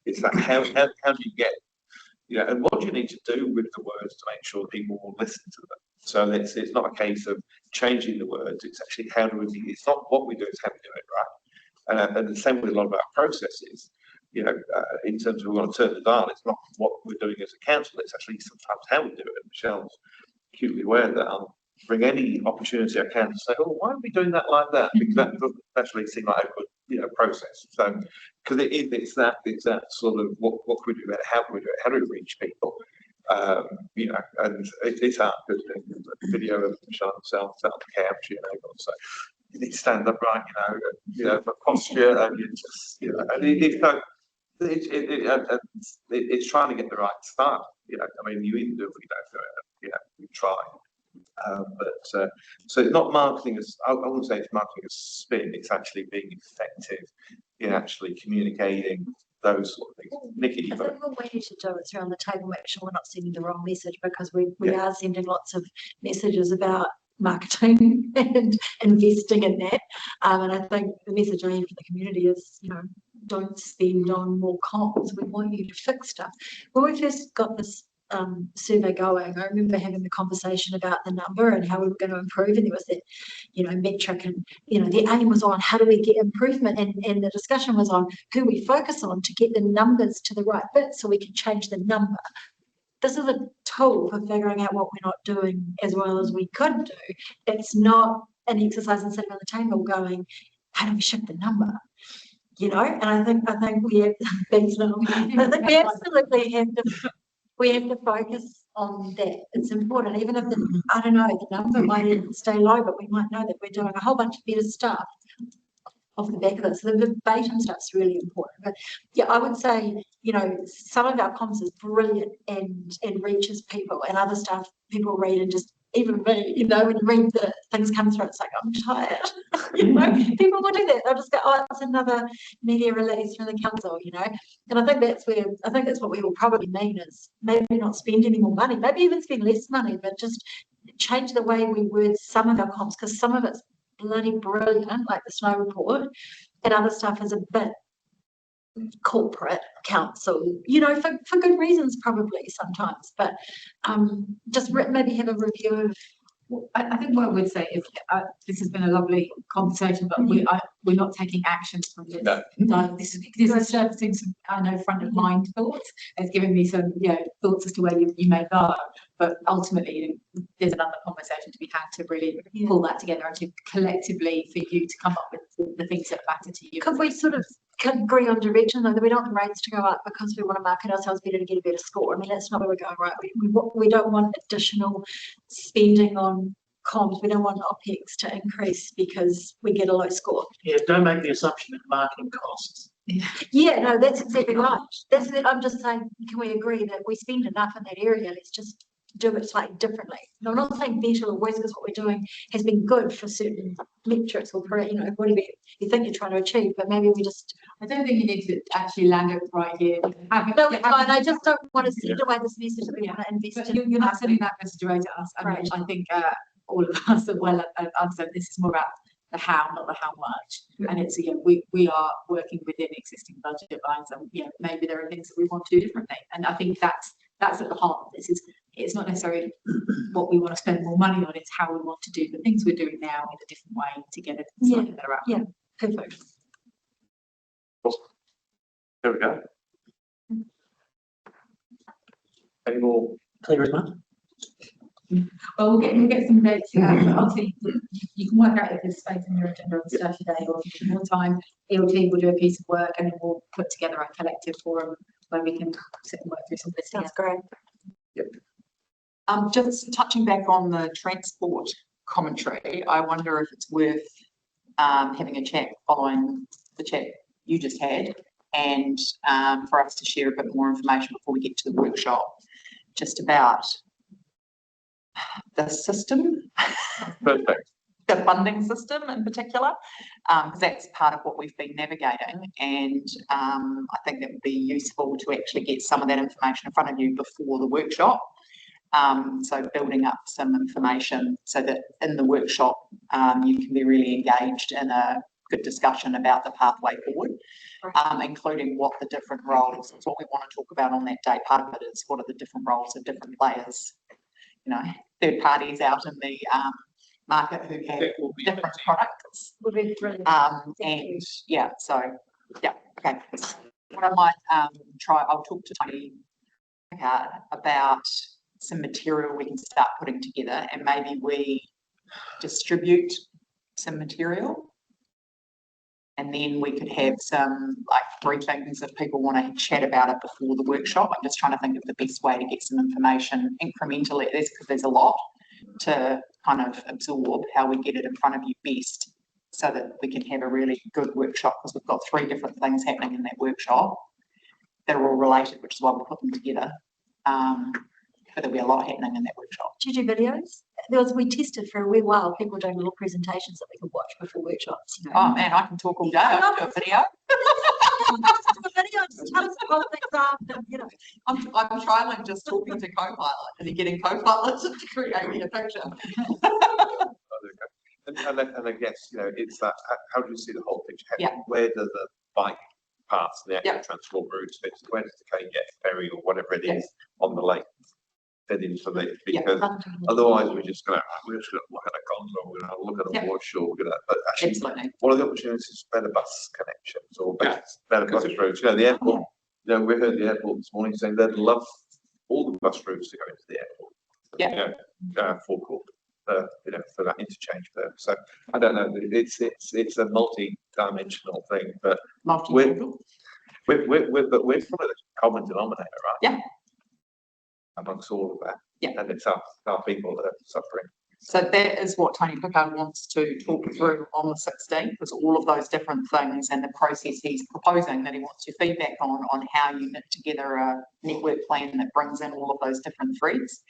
it's like how do you get, you know, and what do you need to do with the words to make sure people will listen to them? So it's not a case of changing the words. It's actually it's not what we do, it's how we do it, right? And the same with a lot of our processes. You know, in terms of we want to turn the dial, it's not what we're doing as a council, it's actually sometimes how we do it. Michelle's acutely aware that I'll bring any opportunity I can to say, oh, why are we doing that like that? Because that doesn't actually seem like a good, you know, process. So, because it's that sort of what can we do about it, how can we do it, how do we reach people? You know, and it's hard because the video of Michelle herself sat on the couch, you know, so you need to stand up right, you know, the posture, and you just, you know, and it's trying to get the right start. You know, I mean, you either do it or you don't do it. You know, you try. But so it's not marketing as I wouldn't say it's marketing as spin. It's actually being effective in actually communicating those sort of things. Nikki, I think what we need to do is around the table make sure we're not sending the wrong message, because we are sending lots of messages about marketing and investing in that. And I think the message I have for the community is, you know, don't spend on more comms. We want you to fix stuff. When we first got this survey going, I remember having the conversation about the number and how we were going to improve, and there was that, you know, metric, and you know, the aim was on how do we get improvement, and the discussion was on who we focus on to get the numbers to the right bit so we can change the number. This is a tool for figuring out what we're not doing as well as we could do. It's not an exercise in sitting on the table going, how do we shift the number? You know, and I think we have things now. I think we absolutely have to focus on that. It's important, even if I don't know, the number might stay low, but we might know that we're doing a whole bunch of better stuff off the back of it. So the verbatim stuff's really important. But yeah, I would say, you know, some of our comms is brilliant and reaches people, and other stuff people read and just even me, you know, when you read the things come through, it's like, I'm tired. You know, people will do that. They'll just go, oh, it's another media release from the council, you know. And I think that's what we will probably mean is maybe not spend any more money, maybe even spend less money, but just change the way we word some of our comps, because some of it's bloody brilliant, like the snow report, and other stuff is a bit corporate council, you know, for good reasons probably sometimes, but just maybe have a review of. Well, I think what I would say is this has been a lovely conversation, but we're not taking actions from this. No, this is surfacing some, I know, front of mind thoughts. It's given me some, you know, thoughts as to where you may go. But ultimately, there's another conversation to be had to really pull that together and to collectively for you to come up with the things that matter to you. Could we sort of agree on direction though, that we don't want the rates to go up because we want to market ourselves better to get a better score? I mean, that's not where we're going, right? We don't want additional spending on comms. We don't want OPEX to increase because we get a low score. Yeah, don't make the assumption that marketing costs. Yeah, no, that's exactly right. That's it. I'm just saying, can we agree that we spend enough in that area? Let's just do it slightly differently. No, I'm not saying better or worse, because what we're doing has been good for certain metrics or, you know, whatever you think you're trying to achieve, but maybe we just. I don't think you need to actually land it right here. No, it's fine. I just don't want to send away this message that we want to invest in. You're not sending that message away to us. Right. I think all of us are well understand this is more about the how, not the how much. And it's, you know, we are working within existing budget lines, and, you know, maybe there are things that we want to do differently. And I think that's at the heart of this. It's not necessarily what we want to spend more money on, it's how we want to do the things we're doing now in a different way to get a slightly better outcome. Yeah, perfect. There we go. Any more? Clear as mud. Well, we'll get some dates. Obviously, you can work out if there's space in your agenda on Saturday, or if you need more time, ELT will do a piece of work and then we'll put together a collective forum where we can sit and work through some of this. Sounds great. Just touching back on the transport commentary, I wonder if it's worth having a chat following the chat you just had, and for us to share a bit more information before we get to the workshop, just about the system, Perfect. the funding system in particular, because that's part of what we've been navigating, and I think that would be useful to actually get some of that information in front of you before the workshop. So building up some information so that in the workshop you can be really engaged in a good discussion about the pathway forward, including what the different roles, it's what we want to talk about on that day. Part of it is what are the different roles of different players, you know, third parties out in the market who have different products. Would be brilliant. And yeah, so yeah, okay. What I might I'll talk to Tony about some material we can start putting together, and maybe we distribute some material, and then we could have some like briefings if people want to chat about it before the workshop. I'm just trying to think of the best way to get some information incrementally, because there's a lot to kind of absorb, how we get it in front of you best so that we can have a really good workshop, because we've got 3 different things happening in that workshop that are all related, which is why we put them together. But there'll be a lot happening in that workshop. Do you do videos? We tested for a wee while, people doing little presentations that we could watch before workshops. You know? Oh man, I can talk all day. I can do a video. Just tell us what things are, and, you know. I'm trialing just talking to Copilot and then getting Copilot to create me a picture. And I guess, you know, it's that, how do you see the whole picture? Yeah. Where do the bike paths and the actual transport routes fit? Where does the Cane ferry or whatever it is on the lake fit into the, because otherwise we're just going to look at a gondola, we're going to look at a warshore, we're going to, but actually, what are the opportunities for better bus connections or better bus routes? You know, the airport, you know, we heard the airport this morning saying they'd love all the bus routes to go into the airport. Yeah. You know, forecourt, you know, for that interchange there. So I don't know, it's a multi-dimensional thing, but we're probably the common denominator, right? Yeah. Amongst all of that. Yeah. And it's our people that are suffering. So that is what Tony Pickard wants to talk through on the 16th, is all of those different things and the process he's proposing that he wants your feedback on how you knit together a network plan that brings in all of those different threads.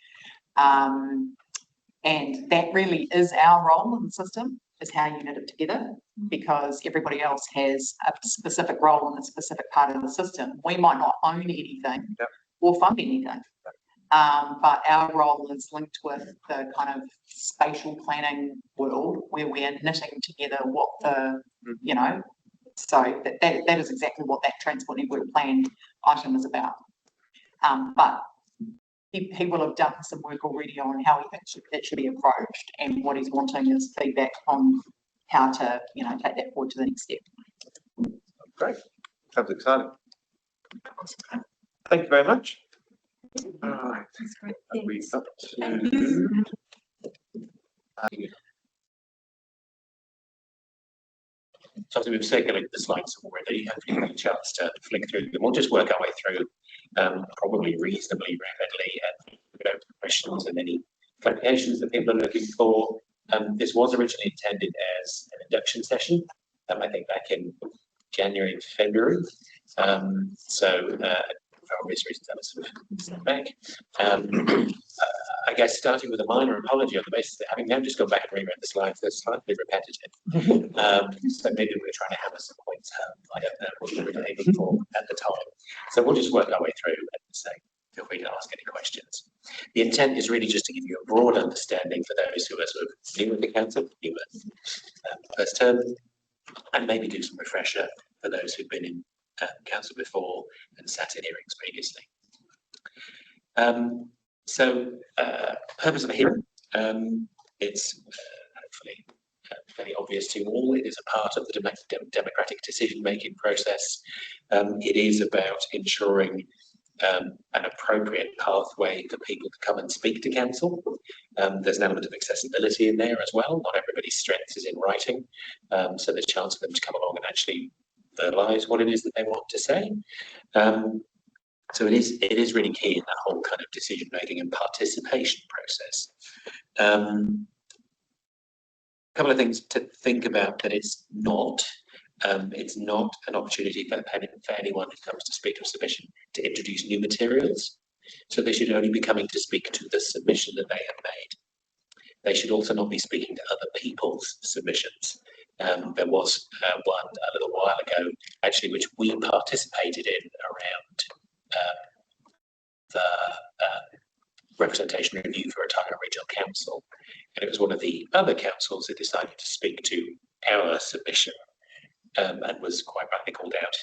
And that really is our role in the system, is how you knit it together, because everybody else has a specific role in a specific part of the system. We might not own anything or fund anything. But our role is linked with the kind of spatial planning world where we are knitting together what the, you know, so that is exactly what that transport network plan item is about. But he will have done some work already on how he thinks it should be approached, and what he's wanting is feedback on how to, you know, take that forward to the next step. Great. Sounds exciting. Thank you very much. All right. That's great. We've Thanks. got Thank to. So we've circulated the slides already. Hopefully you've had a chance to flick through them. We'll just work our way through probably reasonably rapidly and without questions and any clarifications that people are looking for. This was originally intended as an induction session, I think back in January and February. For obvious reasons, that was sort of sent back. I guess starting with a minor apology on the basis that having now just gone back and reread the slides, they're slightly repetitive. So maybe we're trying to hammer some points home. I don't know what we were aiming for at the time. So we'll just work our way through and say, feel free to ask any questions. The intent is really just to give you a broad understanding for those who are sort of new with the council, new with first term, and maybe do some refresher for those who've been in council before and sat in hearings previously. Purpose of the hearing, it's hopefully fairly obvious to all. It is a part of the democratic decision-making process. It is about ensuring an appropriate pathway for people to come and speak to council. There's an element of accessibility in there as well. Not everybody's strength is in writing, so there's a chance for them to come along and actually verbalise what it is that they want to say. So it is really key in that whole kind of decision making and participation process. A couple of things to think about that it's not an opportunity for anyone who comes to speak to a submission to introduce new materials. So they should only be coming to speak to the submission that they have made. They should also not be speaking to other people's submissions. There was one a little while ago, actually, which we participated in around the representation review for Otago Regional Council. And it was one of the other councils that decided to speak to our submission and was quite rightly called out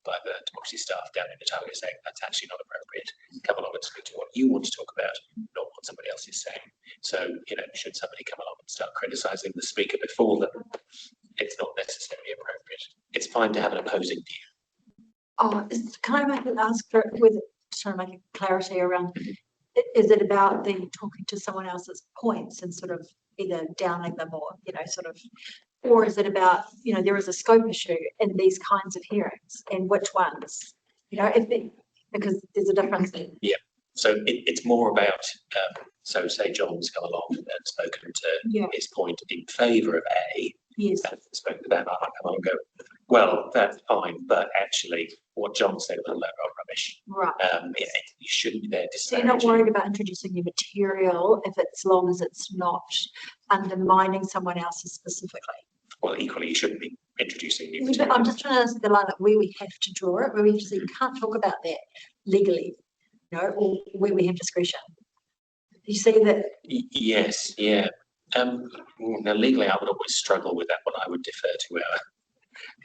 by the democracy staff down in Otago, saying that's actually not appropriate. Come along and speak to what you want to talk about, not what somebody else is saying. So, you know, should somebody come along and start criticising the speaker before them, it's not necessarily appropriate. It's fine to have an opposing view. Can I ask for, trying to make a clarity around, is it about then talking to someone else's points and sort of either downing them or, you know, sort of, or is it about, you know, there is a scope issue in these kinds of hearings and which ones, you know, because there's a difference in. Yeah, so it's more about, so say John's come along and spoken to his point in favour of A. Yes. And spoke to them, I might come along and go, well, that's fine, but actually what John said was a load of rubbish. Right. You shouldn't be there So you're not worried about introducing new material if it's long as it's not undermining someone else's specifically? Well, equally, you shouldn't be introducing new I'm material. just trying to ask the line that where we have to draw it, where we have to say you can't talk about that legally, you know, or where we have discretion. You see that? Yes, yeah. Now, legally, I would always struggle with that one. I would defer to our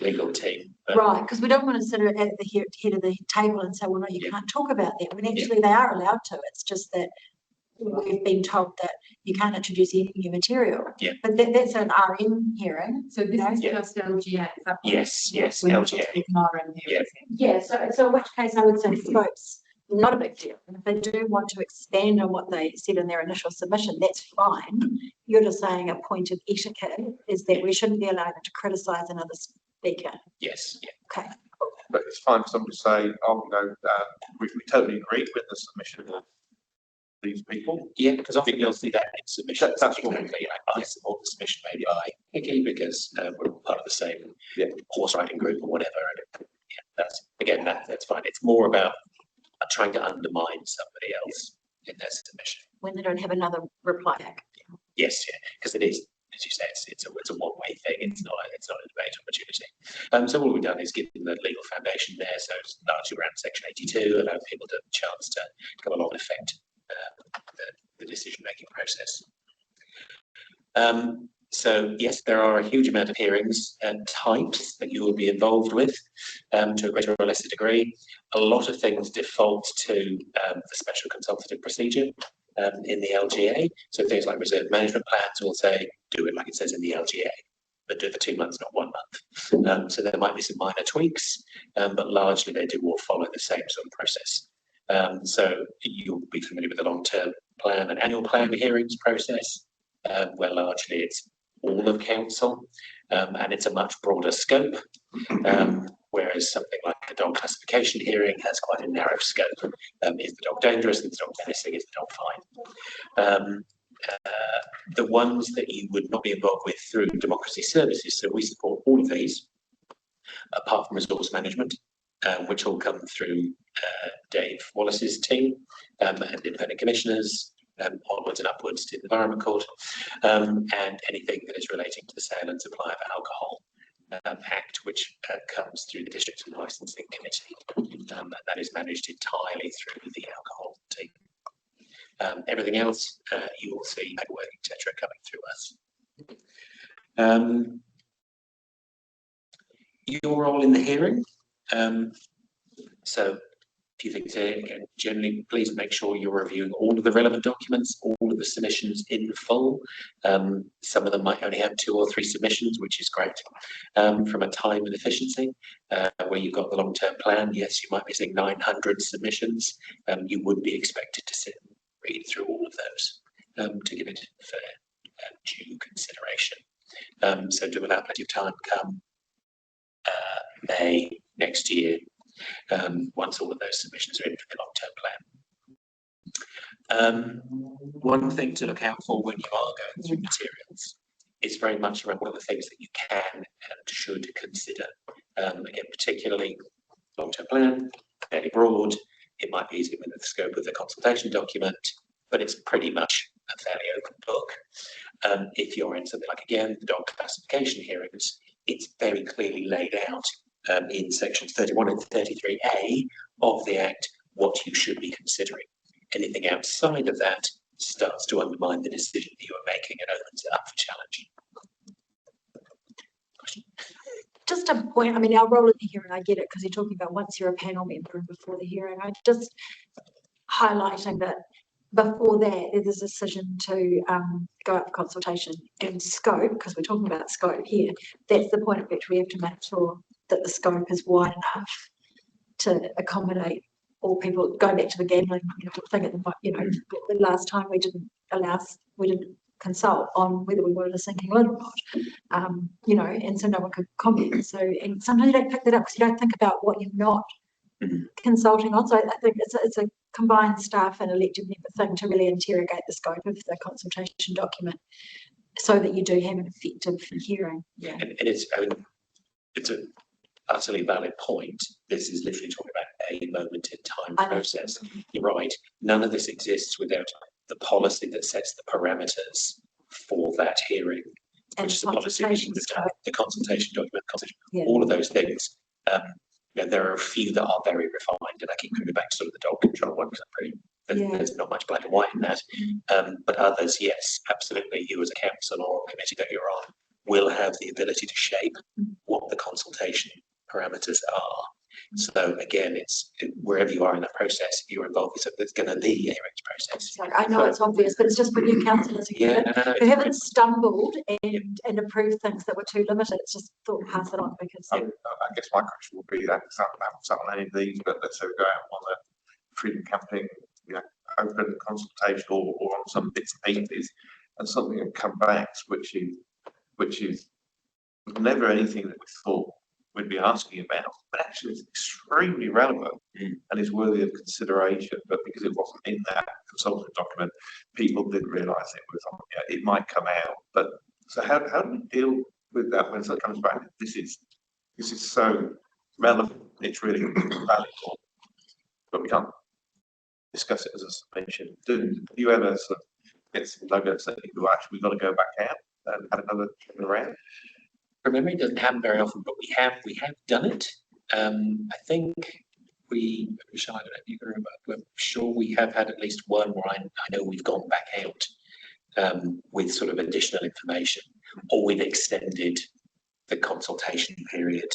legal team. Right, because we don't want to sit at the head of the table and say, well, no, you can't talk about that. When actually they are allowed to. It's just that we've been told that you can't introduce any new material. Yeah. But that's an RM hearing. So this is just LGA. Yes, We're not LGA. talking RM here. Yeah, so in which case I would say scope's not a big deal. And if they do want to expand on what they said in their initial submission, that's fine. You're just saying a point of etiquette is that we shouldn't be allowed to criticise another speaker. Yes. Yeah. Okay. But it's fine for somebody to say, oh, no, we totally agree with the submission of these people. Yeah, because often you'll see that in submissions. That's what I support the submission made by Hickey because we're all part of the same horse riding group or whatever. And that's fine. It's more about trying to undermine somebody else in their submission. When they don't have another reply back. Yes, yeah, because it is, as you say, it's a one-way thing. It's not a debate opportunity. So what we've done is given the legal foundation there, so it's largely around Section 82, allow people the chance to come along and affect the decision-making process. So yes, there are a huge amount of hearings and types that you will be involved with to a greater or lesser degree. A lot of things default to the special consultative procedure in the LGA. So things like reserve management plans will say, do it like it says in the LGA, but do it for 2 months, not 1 month. So there might be some minor tweaks, but largely they do all follow the same sort of process. So you'll be familiar with the long-term plan and annual plan hearings process, where largely it's all of council, and it's a much broader scope, whereas something like a dog classification hearing has quite a narrow scope. Is the dog dangerous? Is the dog menacing? Is the dog fine? The ones that you would not be involved with through democracy services, so we support all of these, apart from resource management, which will come through Dave Wallace's team and independent commissioners, onwards and upwards to the Environment Court, and anything that is relating to the sale and supply of alcohol Act, which comes through the District and Licensing Committee. That is managed entirely through the alcohol team. Everything else, you will see paperwork, etc., coming through us. Your role in the hearing. So a few things here. Again, generally, please make sure you're reviewing all of the relevant documents, all of the submissions in full. Some of them might only have 2 or 3 submissions, which is great. From a time and efficiency, where you've got the long-term plan, yes, you might be seeing 900 submissions. You would be expected to sit and read through all of those to give it fair due consideration. So do allow plenty of time come May next year, once all of those submissions are in for the long-term plan. One thing to look out for when you are going through materials is very much around what are the things that you can and should consider. Again, particularly long-term plan, fairly broad. It might be easy within the scope of the consultation document, but it's pretty much a fairly open book. If you're in something like, again, the dog classification hearings, it's very clearly laid out in sections 31 and 33A of the Act what you should be considering. Anything outside of that starts to undermine the decision that you are making and opens it up for challenge. Question? Just a point, I mean, our role in the hearing, I get it, because you're talking about once you're a panel member and before the hearing. I just highlighting that before that, there's a decision to go up for consultation and scope, because we're talking about scope here. That's the point at which we have to make sure that the scope is wide enough to accommodate all people. Going back to the gambling thing at the last time we didn't consult on whether we wanted a sinking lid or not, and so no one could comment. So, and sometimes you don't pick that up because you don't think about what you're not consulting on. So I think it's a combined staff and elected member thing to really interrogate the scope of the consultation document so that you do have an effective hearing. Yeah. And it's a utterly valid point. This is literally talking about a moment in time process. You're right. None of this exists without the policy that sets the parameters for that hearing, And which is the policy, the consultation document, Yeah. all of those things. There are a few that are very refined, and I keep coming back to sort of the dog control one because there's not much black and white in that. But others, yes, absolutely. You as a council or committee that you're on will have the ability to shape what the consultation parameters are. So again, it's wherever you are in that process, you're involved with something that's going to be a hearings process. So I know it's obvious, but it's just for new councillors who haven't stumbled and approved things that were too limited. It's just thought pass it on because. I guess my question would be that it's not on any of these, but let's say we go out on the freedom camping, open consultation or on some bits and pieces, and something will come back which is never anything that we thought we'd be asking about, but actually it's extremely relevant and is worthy of consideration. But because it wasn't in that consultant document, people didn't realise it was on. It might come out, but so how do we deal with that when something comes back? This is so relevant. It's really valuable, but we can't discuss it as a submission. Do you ever sort of get some logos that people actually, we've got to go back out and have another round. From memory, it doesn't happen very often, but we have done it. I think Michelle, I don't know if you can remember, I'm sure we have had at least one where I know we've gone back out with sort of additional information, or we've extended the consultation period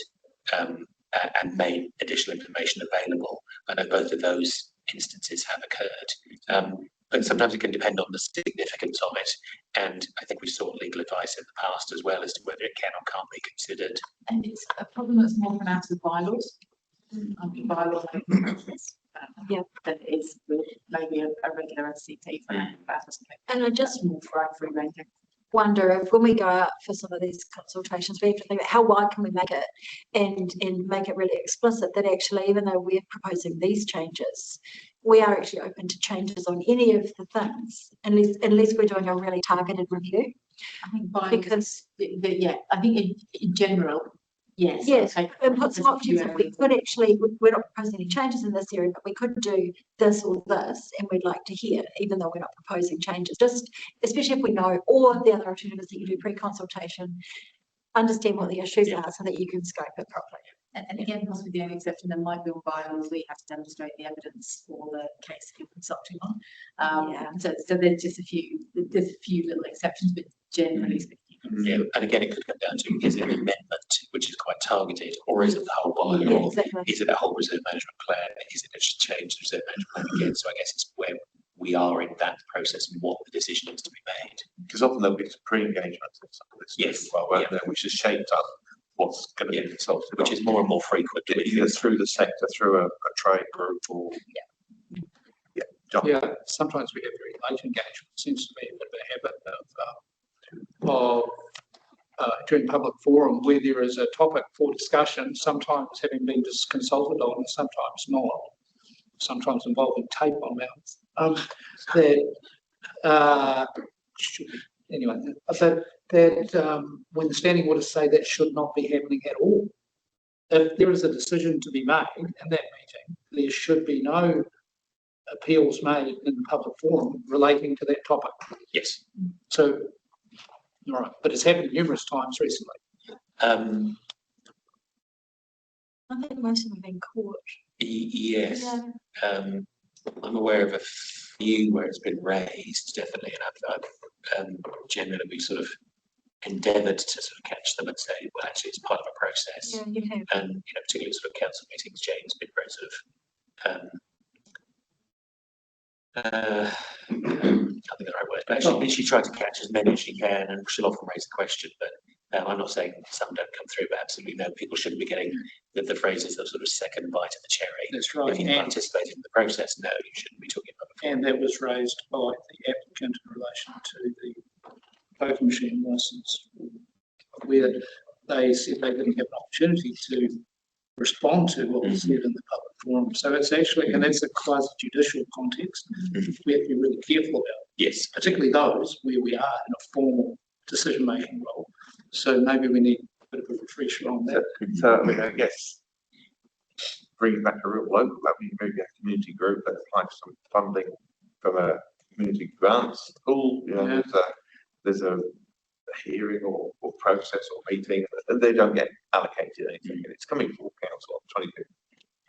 and made additional information available. I know both of those instances have occurred. But sometimes it can depend on the significance of it. And I think we've sought legal advice in the past as well as to whether it can or can't be considered. And it's a problem that's more pronounced with bylaws. Bylaws Yeah. that is with maybe a regular SCT for that or something. And I just More for free ranking. wonder if when we go out for some of these consultations, we have to think about how wide can we make it and make it really explicit that actually, even though we're proposing these changes, we are actually open to changes on any of the things, unless we're doing a really targeted review. I think Because yeah, I think in general, yes. yes, okay, and put some there's a options few if we areas. could actually, we're not proposing any changes in this area, but we could do this or this, and we'd like to hear, even though we're not proposing changes, just especially if we know, or the other alternative is that you do pre-consultation, understand what the issues are so that you can scope it properly. And again, possibly the only exception that might be on bylaws, we have to demonstrate the evidence for the case you're consulting on. Yeah. So there's just there's a few little exceptions, but generally speaking. Yeah, and again, it could come down to, is it an amendment which is quite targeted, or is it the whole bylaw? Yeah, exactly. Is it a whole reserve management plan? Is it a change to reserve management plan again? So I guess it's where we are in that process and what the decision is to be made. Because often there'll be some pre-engagements of some of this. Yes, as well, won't there, which has shaped up what's going to be consulted which on. is more and more frequent. Either through the sector, through a trade group, or John. Yeah, sometimes we have very late engagement. Seems to be a bit of a habit of during public forum where there is a topic for discussion, sometimes having been just consulted on, and sometimes not. Sometimes involving tape on mouths. Anyway, when the standing orders say that should not be happening at all. If there is a decision to be made in that meeting, there should be no appeals made in the public forum relating to that topic. Yes. So, all right, but it's happened numerous times recently. I think most of them have been caught. Yes. Yeah. I'm aware of a few where it's been raised, definitely, and I've generally we sort of endeavoured to sort of catch them and say, well, actually, it's part of a process. Yeah, you have. And particularly sort of council meetings, Jane's been very sort of I think the right word, but actually she tried to catch as many as she can, and she'll often raise a question, but I'm not saying some don't come through, but absolutely no, people shouldn't be getting the phrases the sort of second bite of the cherry. That's right. If you participate in the process, no, you shouldn't be talking about it. And that was raised by the applicant in relation to the poker machine license, where they said they didn't have an opportunity to respond to what was said in the public forum. So it's actually, and that's a quasi judicial context, we have to be really careful about. Yes. Particularly those where we are in a formal decision-making role. So maybe we need a bit of a refresher on that. So, I mean, I guess bringing back a real local, maybe a community group that applies some funding from a community grants pool. Yeah. There's a hearing or process or meeting, and they don't get allocated anything, and it's coming from council on 25th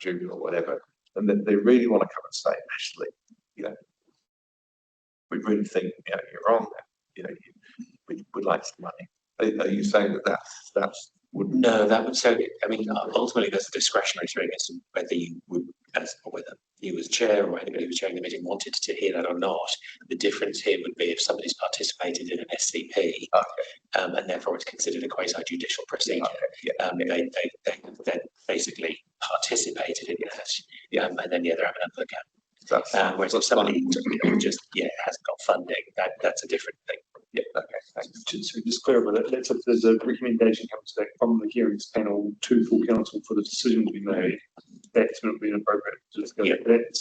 June or whatever, and then they really want to come and say, actually, we really think you're wrong. We'd like some money. Are you saying that's would? No, that would so. I mean, ultimately, there's a discretionary thing as to whether you would, or whether you as chair or anybody who's chairing the meeting wanted to hear that or not. The difference here would be if somebody's participated in an SCP, and therefore it's considered a quasi judicial procedure. They basically participated in that, and then they're having a look at. Whereas if somebody just hasn't got funding, that's a different thing. Yeah. Okay. Thanks. Just clarify that. Let's if there's a recommendation comes back from the hearings panel to full council for the decision to be made, that's not being appropriate. So let's go back to that.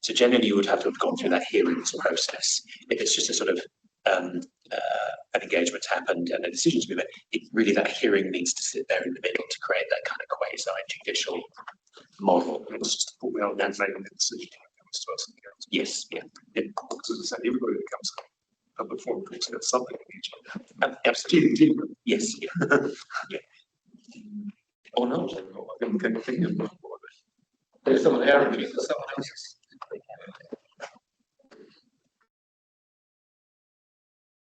So generally, you would have to have gone through that hearings process. If it's just a sort of an engagement's happened and a decision's been made, really that hearing needs to sit there in the middle to create that kind of quasi judicial model. It's just put out and make a decision when it comes to us. Yes. Yeah. Because as I said, everybody that comes public forum talks about something in each other. Absolutely. Yes. Yeah. Yeah. Or not. There's someone else, there's someone else.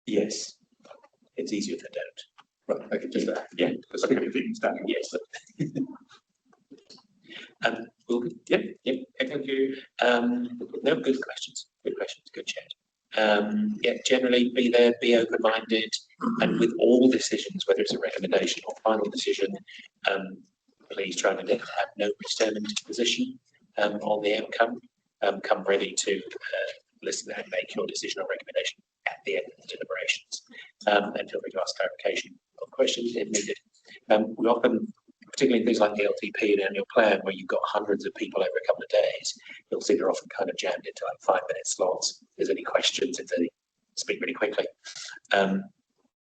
Yes. It's easier if they don't. Right, okay, just that. Yeah. Because I think everything's done. Yes. Yeah, thank you. No, good questions, good chat. Yeah, generally be there, be open-minded, and with all decisions, whether it's a recommendation or final decision, please try and have no predetermined position on the outcome. Come ready to listen and make your decision or recommendation at the end of the deliberations. And feel free to ask clarification of questions if needed. We often, particularly things like the LTP and annual plan, where you've got hundreds of people over a couple of days, you'll see they're often kind of jammed into like 5-minute slots. If there's any questions, if they speak really quickly.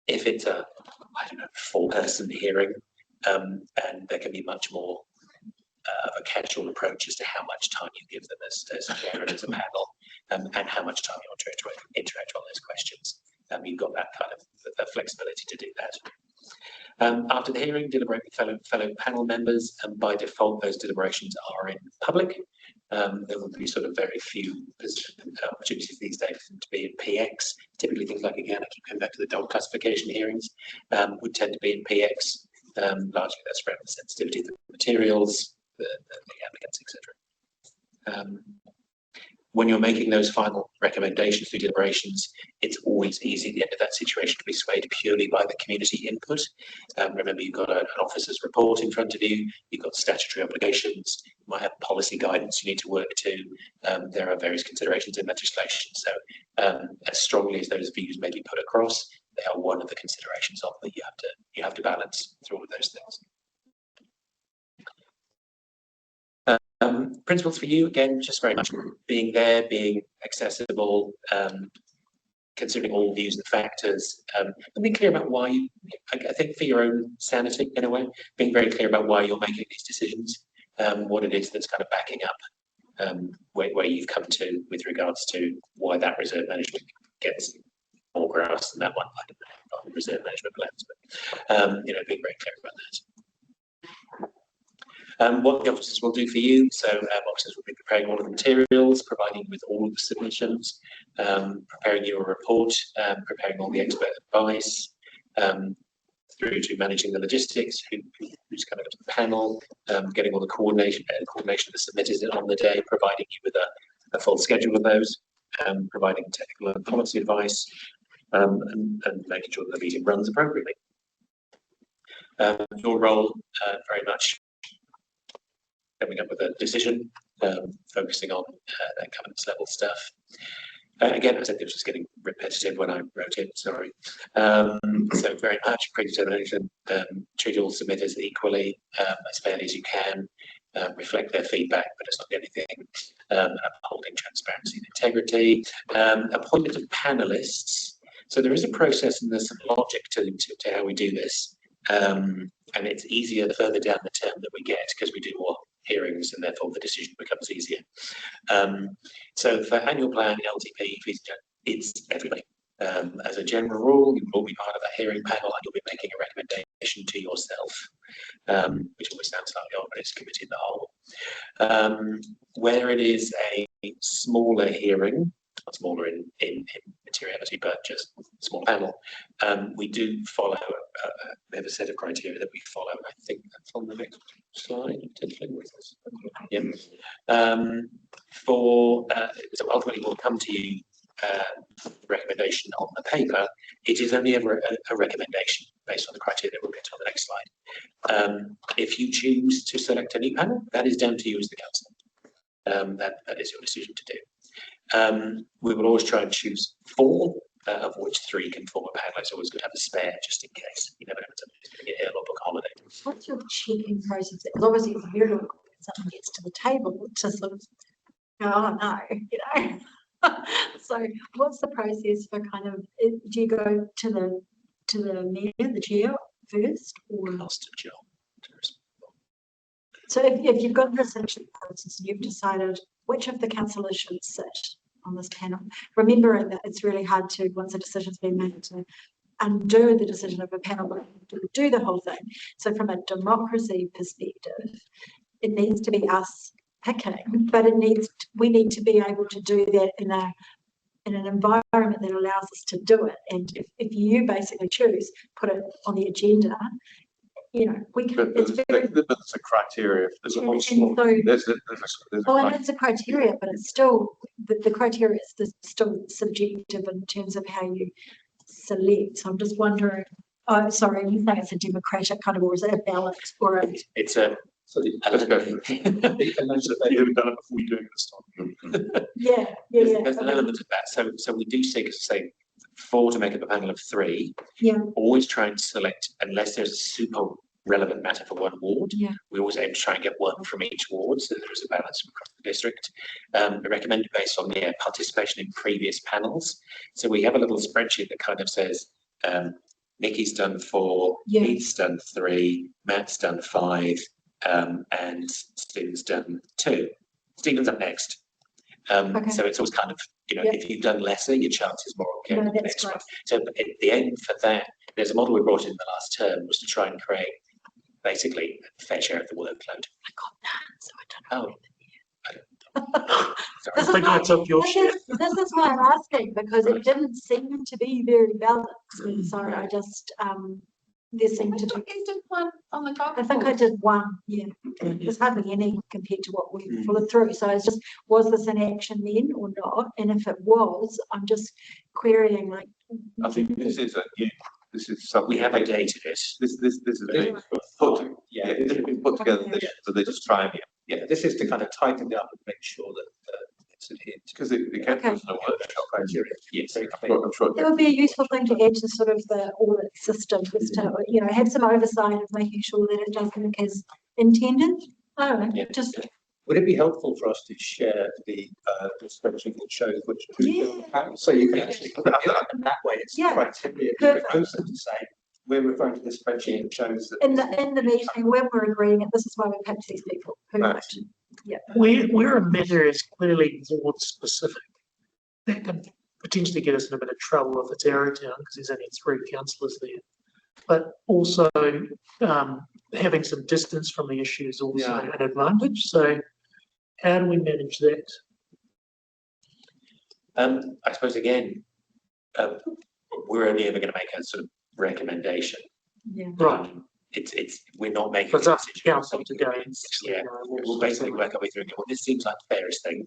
If it's a, I don't know, 4-person hearing, and there can be much more of a casual approach as to how much time you give them as a chair and as a panel, and how much time you want to interact on those questions. You've got that kind of flexibility to do that. After the hearing, deliberate with fellow panel members, and by default, those deliberations are in public. There will be sort of very few opportunities these days to be in PX. Typically, things like, again, I keep coming back to the dog classification hearings, would tend to be in PX. Largely, that's around the sensitivity of the materials, the applicants, etc. When you're making those final recommendations through deliberations, it's always easy at the end of that situation to be swayed purely by the community input. Remember, you've got an officer's report in front of you, you've got statutory obligations, you might have policy guidance you need to work to. There are various considerations in legislation. So as strongly as those views may be put across, they are one of the considerations of that you have to balance through all of those things. Principles for you, again, just very much being there, being accessible, considering all views and factors, and being clear about why, I think for your own sanity in a way, being very clear about why you're making these decisions, what it is that's kind of backing up where you've come to with regards to why that reserve management gets more grass than that one, I don't know, not reserve management plans, but being very clear about that. What the officers will do for you, so officers will be preparing all of the materials, providing you with all of the submissions, preparing your report, preparing all the expert advice, through to managing the logistics, who's coming up to the panel, getting all the coordination of the submitters on the day, providing you with a full schedule of those, providing technical and policy advice, and making sure that the meeting runs appropriately. Your role very much coming up with a decision, focusing on that governance level stuff. Again, I said this was getting repetitive when I wrote it, sorry. So very much predetermination, treat all submitters equally, as fairly as you can, reflect their feedback, but it's not anything, upholding transparency and integrity. Appointment of panelists. So there is a process and there's some logic to how we do this. And it's easier the further down the term that we get because we do more hearings and therefore the decision becomes easier. So for annual plan, LTP, it's everybody. As a general rule, you will be part of that hearing panel and you'll be making a recommendation to yourself, which always sounds slightly odd, but it's committee of the whole. Where it is a smaller hearing, not smaller in materiality, but just small panel, we do follow, we have a set of criteria that we follow. I think that's on the next slide, potentially. Yeah. So ultimately we'll come to you recommendation on the paper. It is only ever a recommendation based on the criteria that we'll get to on the next slide. If you choose to select a new panel, that is down to you as the council. That is your decision to do. We will always try and choose 4, of which 3 can form a panel. It's always good to have a spare just in case. You never know when somebody's going to get ill or book a holiday. What's your checking process? Because obviously it's very awkward when someone gets to the table to sort of go, oh no, you know. So what's the process for kind of, do you go to the mayor, the chair first, or? Lost a job. So if you've got this election process and you've decided which of the councillors should sit on this panel, remembering that it's really hard to, once a decision's been made, to undo the decision of a panel, but to do the whole thing. So from a democracy perspective, it needs to be us picking, but we need to be able to do that in an environment that allows us to do it. And if you basically choose, put it on the agenda, you know, we can. But there's a criteria. There's a whole slot. There's a Oh, and it's a criteria, but it's still the criteria is still subjective in terms of how you select. So I'm just wondering. Oh, sorry, you think it's a democratic kind of, or is it a ballot or a? It's a. Let's go. You haven't done it before you doing this time. Yeah. There's an element of that. So we do seek, as I say, 4 to make up a panel of 3. Yeah. Always trying to select, unless there's a super relevant matter for one ward. Yeah. We always aim to try and get one from each ward, so there is a balance across the district. Recommended based on participation in previous panels. So we have a little spreadsheet that kind of says, Nikki's done 4, Heath's done 3, Matt's done 5. And Stephen's done 2. Stephen's up next. So it's always kind of, you know, if you've done lesser, your chance is more okay with the next one. So the aim for that, there's a model we brought in the last term, was to try and create basically a fair share of the workload. I got that, so I don't know. I think I took your share. This is why I'm asking, because it didn't seem to be very balanced. And so I just there seemed to be. You did one on the golf I think I did one. Yeah, there's hardly any compared to what we followed through. So it's just, was this an action then or not? And if it was, I'm just querying like. I think this is something we have updated it. This is being put together for this triennium. Yeah, this is to kind of tighten it up and make sure that it's adhered to. Because it came from a workshop criteria. Yes, I'm sure It would be a useful thing to add to sort of the audit system, just to, you know, have some oversight of making sure that it does work as intended. I don't know, just. Would it be helpful for us to share the spreadsheet that shows which two panels? So you can actually put it together, and that way it's criteria closer to say, we're referring to this spreadsheet and shows that. In the meeting, when we're agreeing, and this is why we picked these people. Perfect. Yeah. Where a matter is clearly ward specific, that can potentially get us in a bit of trouble if it's Arrowtown, because there's only 3 councillors there. But also having some distance from the issue is also an advantage. So how do we manage that? I suppose again, we're only ever going to make a sort of recommendation. Yeah. Right. It's we're not making. It's up to council to go. We'll basically work our way through and go, well, this seems like the fairest thing.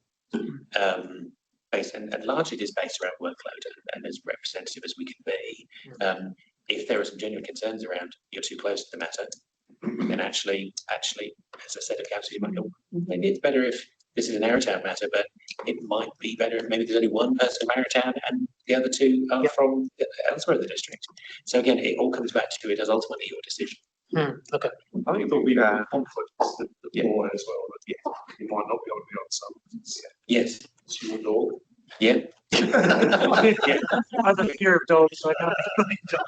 And largely it is based around workload and as representative as we can be. If there are some genuine concerns around you're too close to the matter, then actually, as I said to council, you might go, maybe it's better if this is an Arrowtown matter, but it might be better if maybe there's only one person from Arrowtown and the other 2 are from elsewhere in the district. So again, it all comes back to it as ultimately your decision. Okay. I think there'll be conflicts before as well, but you might not be able to be on some. Yes. It's your dog. Yeah. I have a fear of dogs, so I can't really jump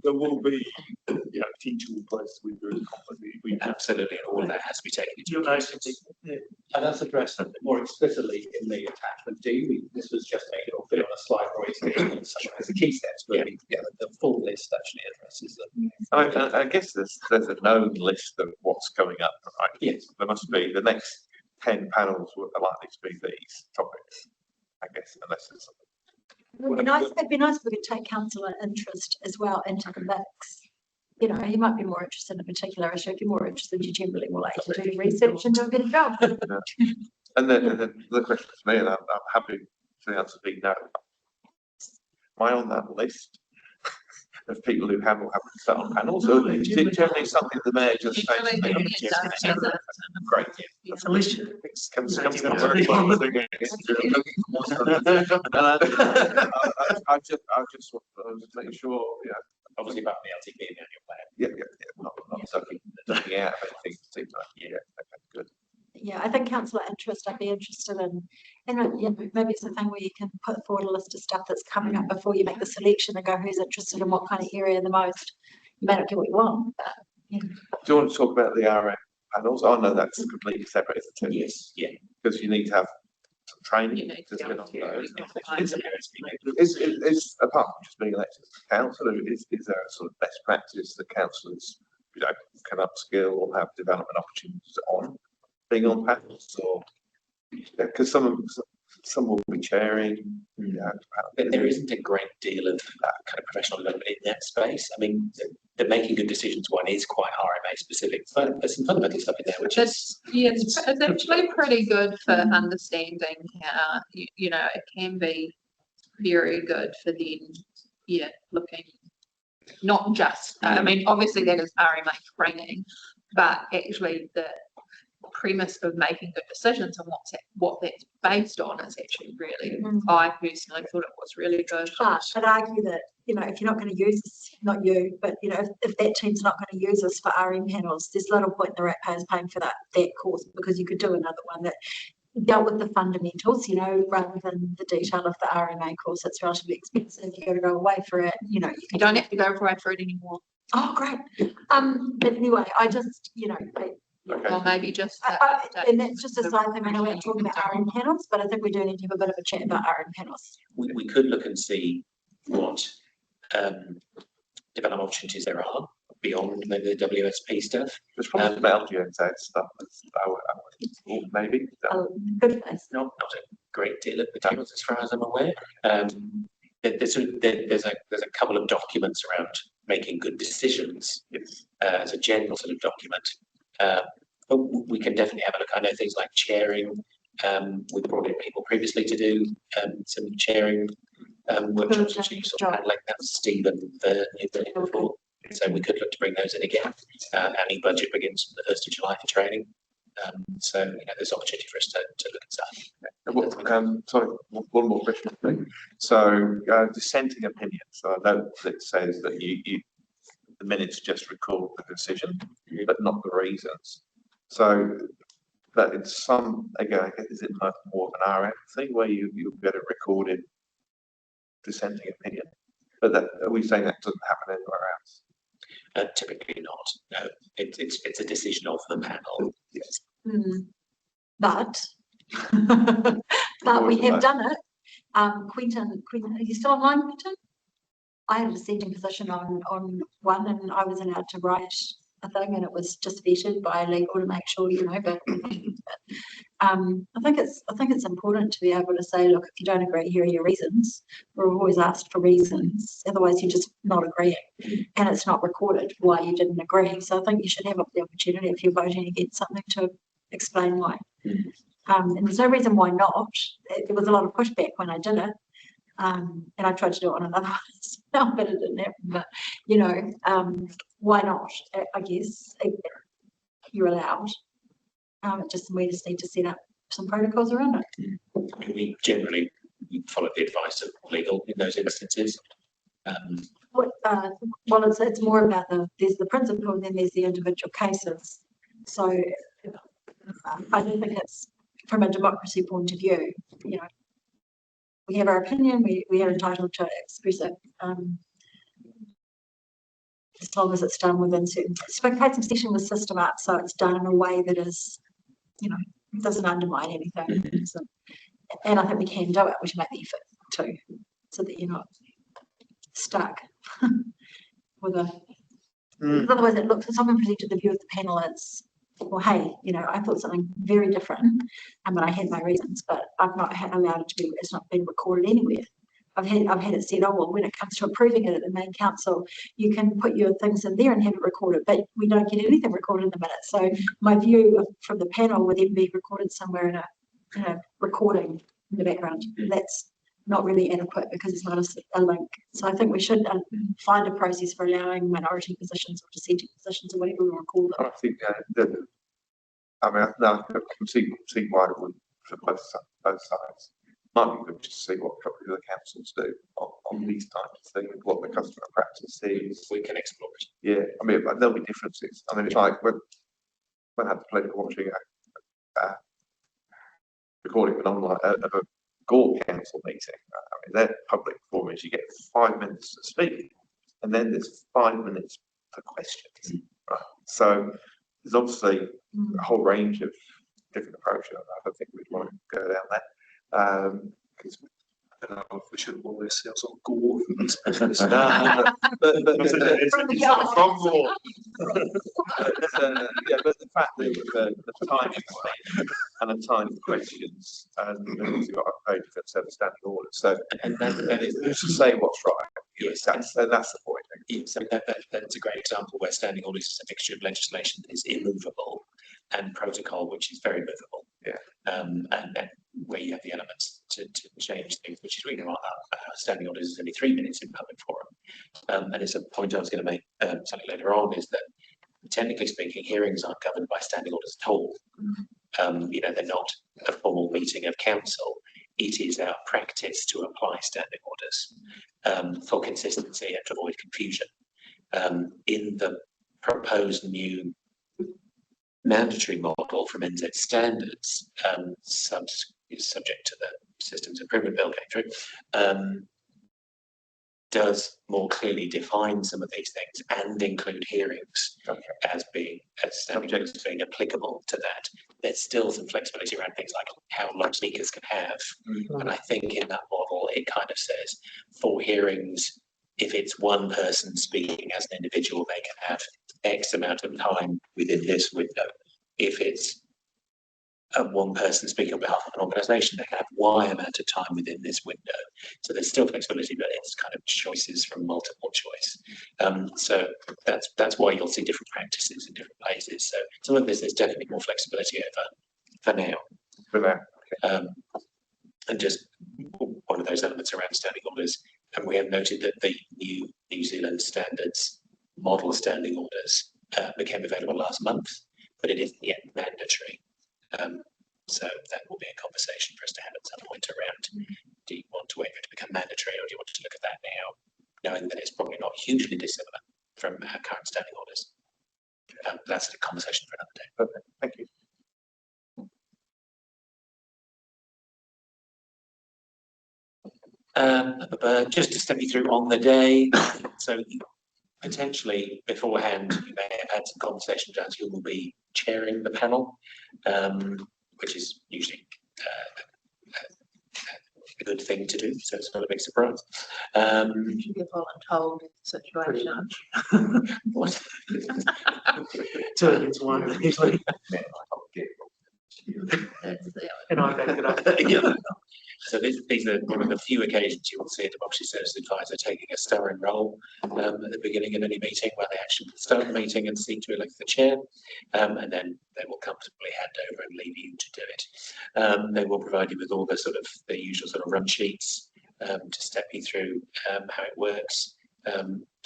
There will be, teachable places we do conflict. Absolutely, and all of that has to be taken into account. And that's addressed more explicitly in the attachment D. This was just made or fit on a slide where it's such as the key steps, but the full list actually addresses them. I guess there's a known list of what's coming up, right? Yes. There must be the next 10 panels are likely to be these topics, I guess, unless there's something. It'd be nice if we could take councillor interest as well into the mix. You know, he might be more interested in a particular issue. If you're more interested, you're generally more likely to do the research and do a better job. And then the question to me, and I'm happy for the answer to be no. Am I on that list of people who have or haven't sat on panels? Or is it generally something the mayor just says? Great. At least Comes very close. I just making sure, Obviously about the LTP and the annual plan. not looking out of anything particular. Yeah, okay, good. Yeah, I think councillor interest I'd be interested in, and maybe it's a thing where you can put forward a list of stuff that's coming up before you make the selection and go who's interested in what kind of area the most. You may not get what you want, but Do you want to talk about the RM And also, I know that's completely separate, isn't it? Yes, yeah. Because you need to have some training You need to to be get able on to- those. It's- Is apart from just being elected as a councillor, is there a sort of best practice that councillors, can upskill or have development opportunities on being on panels, or because some will be chairing. There isn't a great deal of kind of professional development in that space. I mean, the making good decisions one is quite RMA specific, but there's some fundamental stuff in there which is. It's actually pretty good for understanding how, it can be very good for then, looking, not just, I mean, obviously that is RMA training, but actually the premise of making good decisions and what that's based on is actually really, I personally thought it was really good. But I'd argue that, if you're not going to use this, not you, but, if that team's not going to use us for RM panels, there's little point in the ratepayers paying for that course, because you could do another one that dealt with the fundamentals, rather than the detail of the RMA course. It's relatively expensive. You got to go away for it. You don't have to go away for it anymore. Oh, great. But anyway, I just, Or maybe just. and that's just a side thing. I know we're talking about RM panels, but I think we do need to have a bit of a chat about RM panels. We could look and see what development opportunities there are beyond maybe the WSP stuff. There's probably some LGNZ stuff. Maybe. Good place. Not a great deal of materials as far as I'm aware. There's a couple of documents around making good decisions as a general sort of document. But we can definitely have a look. I know things like chairing. We've brought in people previously to do some chairing workshops, which are sort of like that was Stephen before. So we could look to bring those in again. Any budget begins from the 1st of July for training. So there's opportunity for us to look at that. Sorry, one more question. So dissenting opinion. So I know that it says that the minutes just record the decision, but not the reasons. So that it's again, I guess, is it more of an RM thing where you get a recorded dissenting opinion? But are we saying that doesn't happen anywhere else? Typically not. No, it's a decision of the panel. Yes. But we have done it. Quentin, are you still online, Quentin? I had a dissenting position on one, and I was allowed to write a thing, and it was just vetted by legal to make sure, but I think it's important to be able to say, look, if you don't agree, here are your reasons. We're always asked for reasons, otherwise you're just not agreeing, and it's not recorded why you didn't agree. So I think you should have the opportunity, if you're voting against something, to explain why. And there's no reason why not. There was a lot of pushback when I did it. And I tried to do it on another one as well, but it didn't happen. But why not? I guess you're allowed. We just need to set up some protocols around it. We generally follow the advice of legal in those instances. Well, it's more about there's the principle, and then there's the individual cases. So I don't think it's from a democracy point of view. We have our opinion, we are entitled to express it, as long as it's done within certain. So case obsession with system art, so it's done in a way that is, doesn't undermine anything. So, and I think we can do it. We should make the effort too, so that you're not stuck with a. Otherwise, it looks. Someone presented the view of the panel as, well, hey, I thought something very different, but I had my reasons, but I've not allowed it to be. It's not been recorded anywhere. I've had it said, oh well, when it comes to approving it at the main council, you can put your things in there and have it recorded, but we don't get anything recorded in the minutes. So my view from the panel would then be recorded somewhere in a recording in the background. That's not really adequate because it's not a link. So I think we should find a process for allowing minority positions or dissenting positions or whatever we want to call them. I think I can see why it would for both sides. Might be good to see what the councils do on these types of things, what the customer practice is. We can explore it. Yeah, I mean, there'll be differences. I mean, it's like when I had the pleasure of watching a recording of a Gore Council meeting. I mean, their public forum is you get 5 minutes to speak, and then there's 5 minutes for questions. Right. So there's obviously a whole range of different approaches. I don't think we'd want to go down that. 'Cause I don't know if we should all ourselves on Gore. but from Gore. Yeah, but the fact that the timing and the time of questions, and you've got a very different set of standing orders. So, and it's to say what's right. Yes, that's the point. Yes, I mean, that's a great example where standing orders is a mixture of legislation that is immovable and protocol, which is very movable. Yeah. And where you have the elements to change things, which is really not standing orders is only 3 minutes in public forum. And it's a point I was going to make something later on, is that technically speaking, hearings aren't governed by standing orders at all. They're not a formal meeting of council. It is our practice to apply standing orders for consistency and to avoid confusion. In the proposed new mandatory model from NZ Standards, is subject to the Systems Improvement Bill going through, does more clearly define some of these things and include hearings as standing orders being applicable to that. There's still some flexibility around things like how long speakers can have. And I think in that model, it kind of says for hearings, if it's one person speaking as an individual, they can have X amount of time within this window. If it's one person speaking on behalf of an organisation, they can have Y amount of time within this window. So there's still flexibility, but it's kind of choices from multiple choice. So that's why you'll see different practices in different places. So some of this there's definitely more flexibility over for now. For now. Okay. And just one of those elements around standing orders, and we have noted that the New Zealand standards model standing orders became available last month, but it isn't yet mandatory. So that will be a conversation for us to have at some point around, do you want to wait for it to become mandatory, or do you want to look at that now, knowing that it's probably not hugely dissimilar from our current standing orders. That's a conversation for another day. Perfect. Thank you. Just to step you through on the day, so potentially beforehand you may have had some conversations around who will be chairing the panel, which is usually a good thing to do, so it's not a big surprise. You should be voluntold situation. What? 2 against 1 usually. And I back it up. Yeah. So these are one of the few occasions you will see a Democracy Service Advisor taking a starring role at the beginning of any meeting, where they actually start the meeting and seek to elect the chair, and then they will comfortably hand over and leave you to do it. They will provide you with all the usual sort of run sheets to step you through how it works.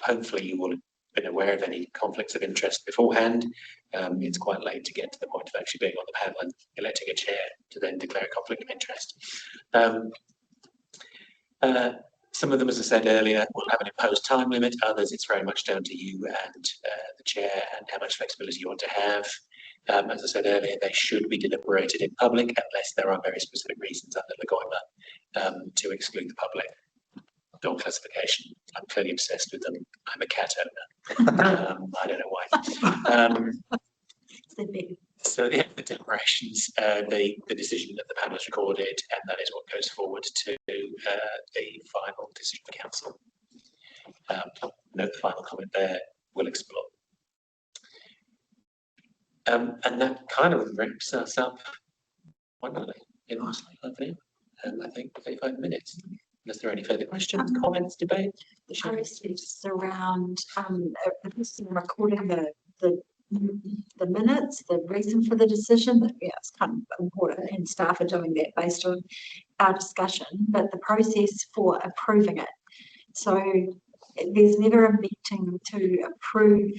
Hopefully you will have been aware of any conflicts of interest beforehand. It's quite late to get to the point of actually being on the panel and electing a chair to then declare a conflict of interest. Some of them, as I said earlier, will have an imposed time limit. Others, it's very much down to you and the chair and how much flexibility you want to have. As I said earlier, they should be deliberated in public unless there are very specific reasons under Lagoima to exclude the public. Dog classification, I'm clearly obsessed with them. I'm a cat owner. I don't know why. So the deliberations, the decision that the panel has recorded, and that is what goes forward to the final decision of council. Note the final comment there, we'll explore. And that kind of wraps us up finally in I think 35 minutes. Unless there are any further questions, comments, debate? The process around the person recording the minutes, the reason for the decision, that it's kind of important, and staff are doing that based on our discussion, but the process for approving it. So there's never a meeting to approve,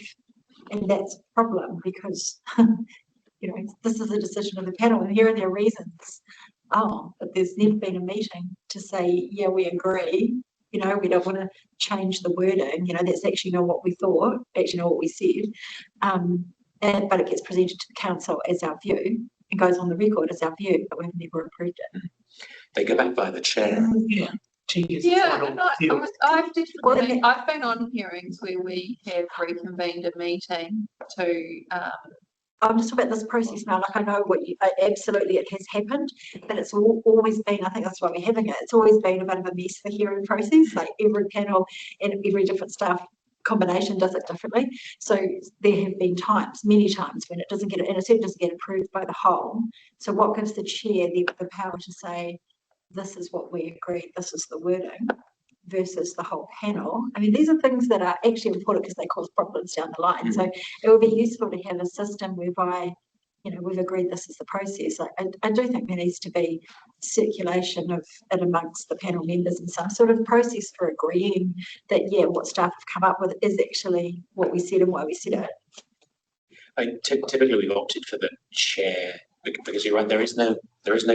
and that's a problem because this is a decision of the panel and here are their reasons. Oh, but there's never been a meeting to say, yeah, we agree, we don't want to change the wording, that's actually not what we thought, actually not what we said. But it gets presented to the council as our view and goes on the record as our view, but we've never approved it. They go back by the chair. Yeah. I've been on hearings where we have reconvened a meeting to I'm just talking about this process now, like I know what you, absolutely it has happened, but it's always been, I think that's why we're having it, it's always been a bit of a mess, the hearing process, like every panel and every different staff combination does it differently. So there have been times, many times, when it doesn't get, and it certainly doesn't get approved by the whole. So what gives the chair the power to say, this is what we agreed, this is the wording, versus the whole panel? I mean, these are things that are actually important because they cause problems down the line. So it would be useful to have a system whereby, you know, we've agreed this is the process. I do think there needs to be circulation of it amongst the panel members and some sort of process for agreeing that, yeah, what staff have come up with is actually what we said and why we said it. Typically we've opted for the chair because you're right, there is no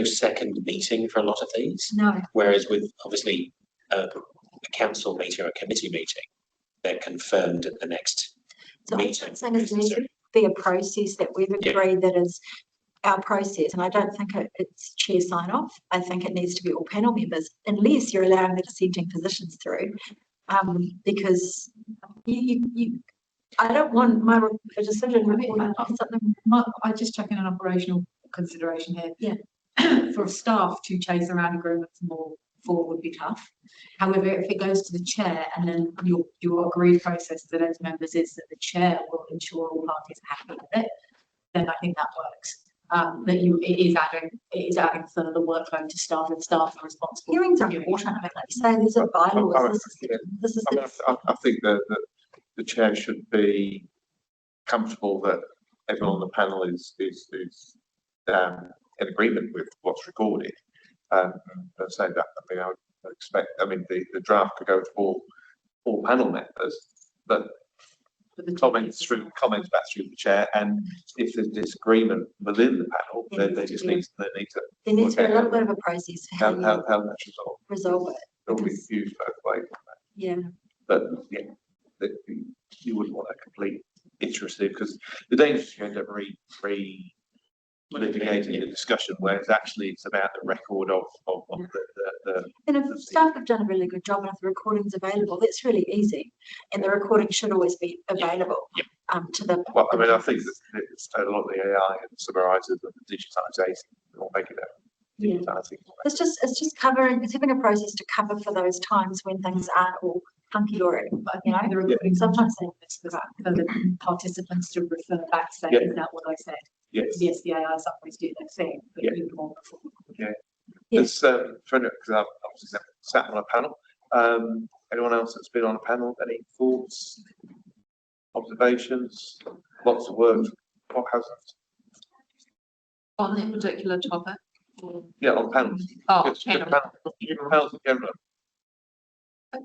second meeting for a lot of these. No. Whereas with obviously a council meeting or a committee meeting, they're confirmed at the next meeting. I'm saying there needs to be a process that we've agreed that is our process, and I don't think it's chair sign off. I think it needs to be all panel members, unless you're allowing the dissenting positions through, because you I don't want a decision something. I just check in an operational consideration here. Yeah. For staff to chase around agreements more for would be tough. However, if it goes to the chair and then your agreed process to those members is that the chair will ensure all parties are happy with it, then I think that works. It is adding further workload to staff, and staff are responsible. Hearings are important. I mean, like you say, there's a bylaws. I think that the chair should be comfortable that everyone on the panel is in agreement with what's recorded. And say that, I mean, I would expect, I mean, the draft could go to all panel members, but comments back through the chair, and if there's disagreement within the panel, then they just need to. There needs to be a little bit of a process for how that's resolve it. It'll be used both ways. Yeah. But yeah, you wouldn't want a complete iterative, because the danger is you end up litigating the discussion, whereas actually it's about the record of the and if staff have done a really good job and if the recording's available, that's really easy, and the recording should always be available to the. Well, I mean, I think that it's a lot of the AI and summarisers and the digitisation will make it out. Yeah, it's just covering. It's having a process to cover for those times when things aren't all hunky dory. But you know, the recording sometimes they for the participants to refer back, say, "Is that what I said?" Yes. Yes, the AI sometimes do that thing, but you want before. Yeah. It's because I've obviously sat on a panel. Anyone else that's been on a panel? Any thoughts, observations? Lots of work. What hasn't? On that particular topic? Yeah, on panels. Oh, panels in general.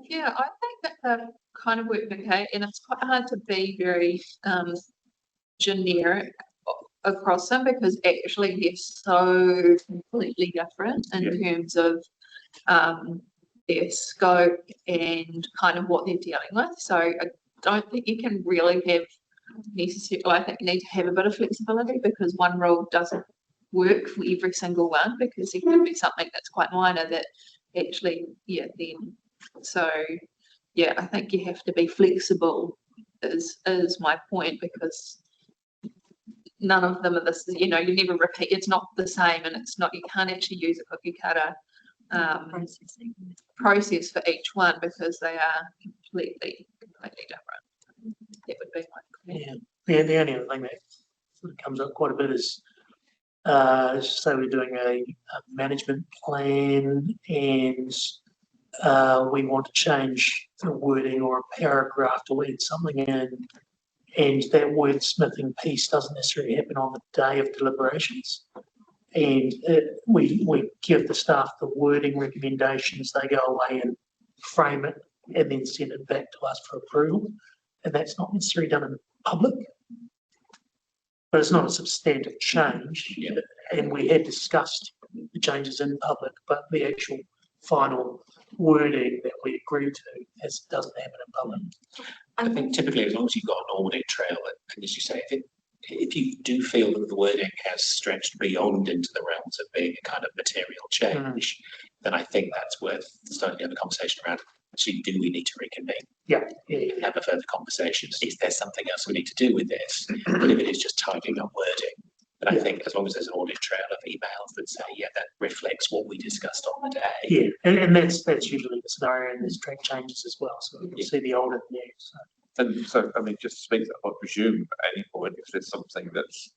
Yeah, I think that they've kind of worked okay, and it's quite hard to be very generic across them because actually they're so completely different in terms of their scope and kind of what they're dealing with. So I don't think you can really have necessarily, I think you need to have a bit of flexibility because one rule doesn't work for every single one because there could be something that's quite minor that actually, so I think you have to be flexible is my point, because none of them are this, you never repeat, it's not the same, and it's not, you can't actually use a cookie cutter process for each one because they are completely different. That would be my comment. Yeah, the only other thing that sort of comes up quite a bit is say we're doing a management plan and we want to change the wording or a paragraph to add something in, and that wordsmithing piece doesn't necessarily happen on the day of deliberations. And we give the staff the wording recommendations, they go away and frame it and then send it back to us for approval. And that's not necessarily done in public, but it's not a substantive change. And we had discussed the changes in public, but the actual final wording that we agreed to doesn't happen in public. I think typically, as long as you've got an audit trail, and as you say, if you do feel that the wording has stretched beyond into the realms of being a kind of material change, then I think that's worth starting to have a conversation around actually, do we need to reconvene? Yeah. And have a further conversation? Is there something else we need to do with this? But if it is just typing up wording, but I think as long as there's an audit trail of emails that say, yeah, that reflects what we discussed on the day. Yeah, and that's usually the scenario, and there's track changes as well, so you'll see the older new. So. And so, I mean, just to speak, I presume at any point, if there's something that's,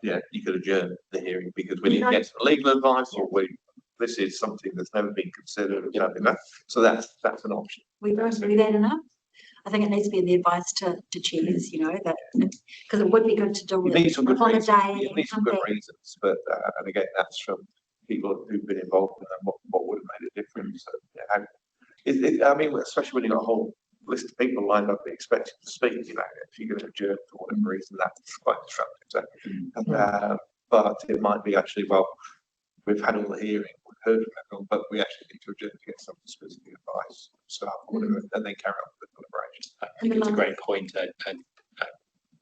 yeah, you could adjourn the hearing because we need to get some legal advice, or this is something that's never been considered, you know, so that's an option. We don't do that enough. I think it needs to be the advice to chairs, you know, that because it would be good to do You it need some good on a reasons. day. You need some good reasons, but and again, that's from people who've been involved in them. What would have made a difference? So, yeah, I mean, especially when you've got a whole list of people lined up expecting to speak, you know, if you're going to adjourn for whatever reason, that's quite disruptive. So, but it might be actually, well, we've had all the hearing, we've heard from everyone, but we actually need to adjourn to get some specific advice, staff, whatever, and then carry on with the deliberation. I think it's a great point. I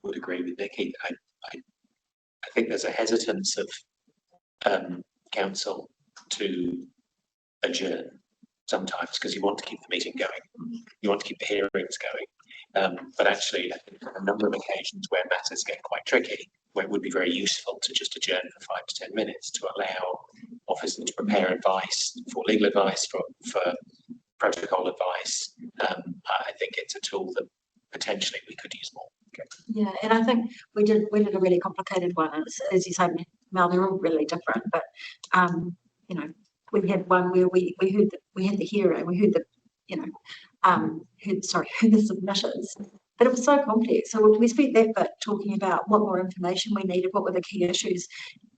would agree with Nikki. I think there's a hesitance of council to adjourn sometimes because you want to keep the meeting going, you want to keep the hearings going, but actually I think on a number of occasions where matters get quite tricky, where it would be very useful to just adjourn for 5 to 10 minutes to allow officers to prepare advice for legal advice, for protocol advice. I think it's a tool that potentially we could use more. Okay. Yeah, and I think we did a really complicated one. As you say, Mel, they're all really different, but you know, we had one where we had the hearing, we heard the, you know, heard the submissions, but it was so complex. So we spent that bit talking about what more information we needed, what were the key issues,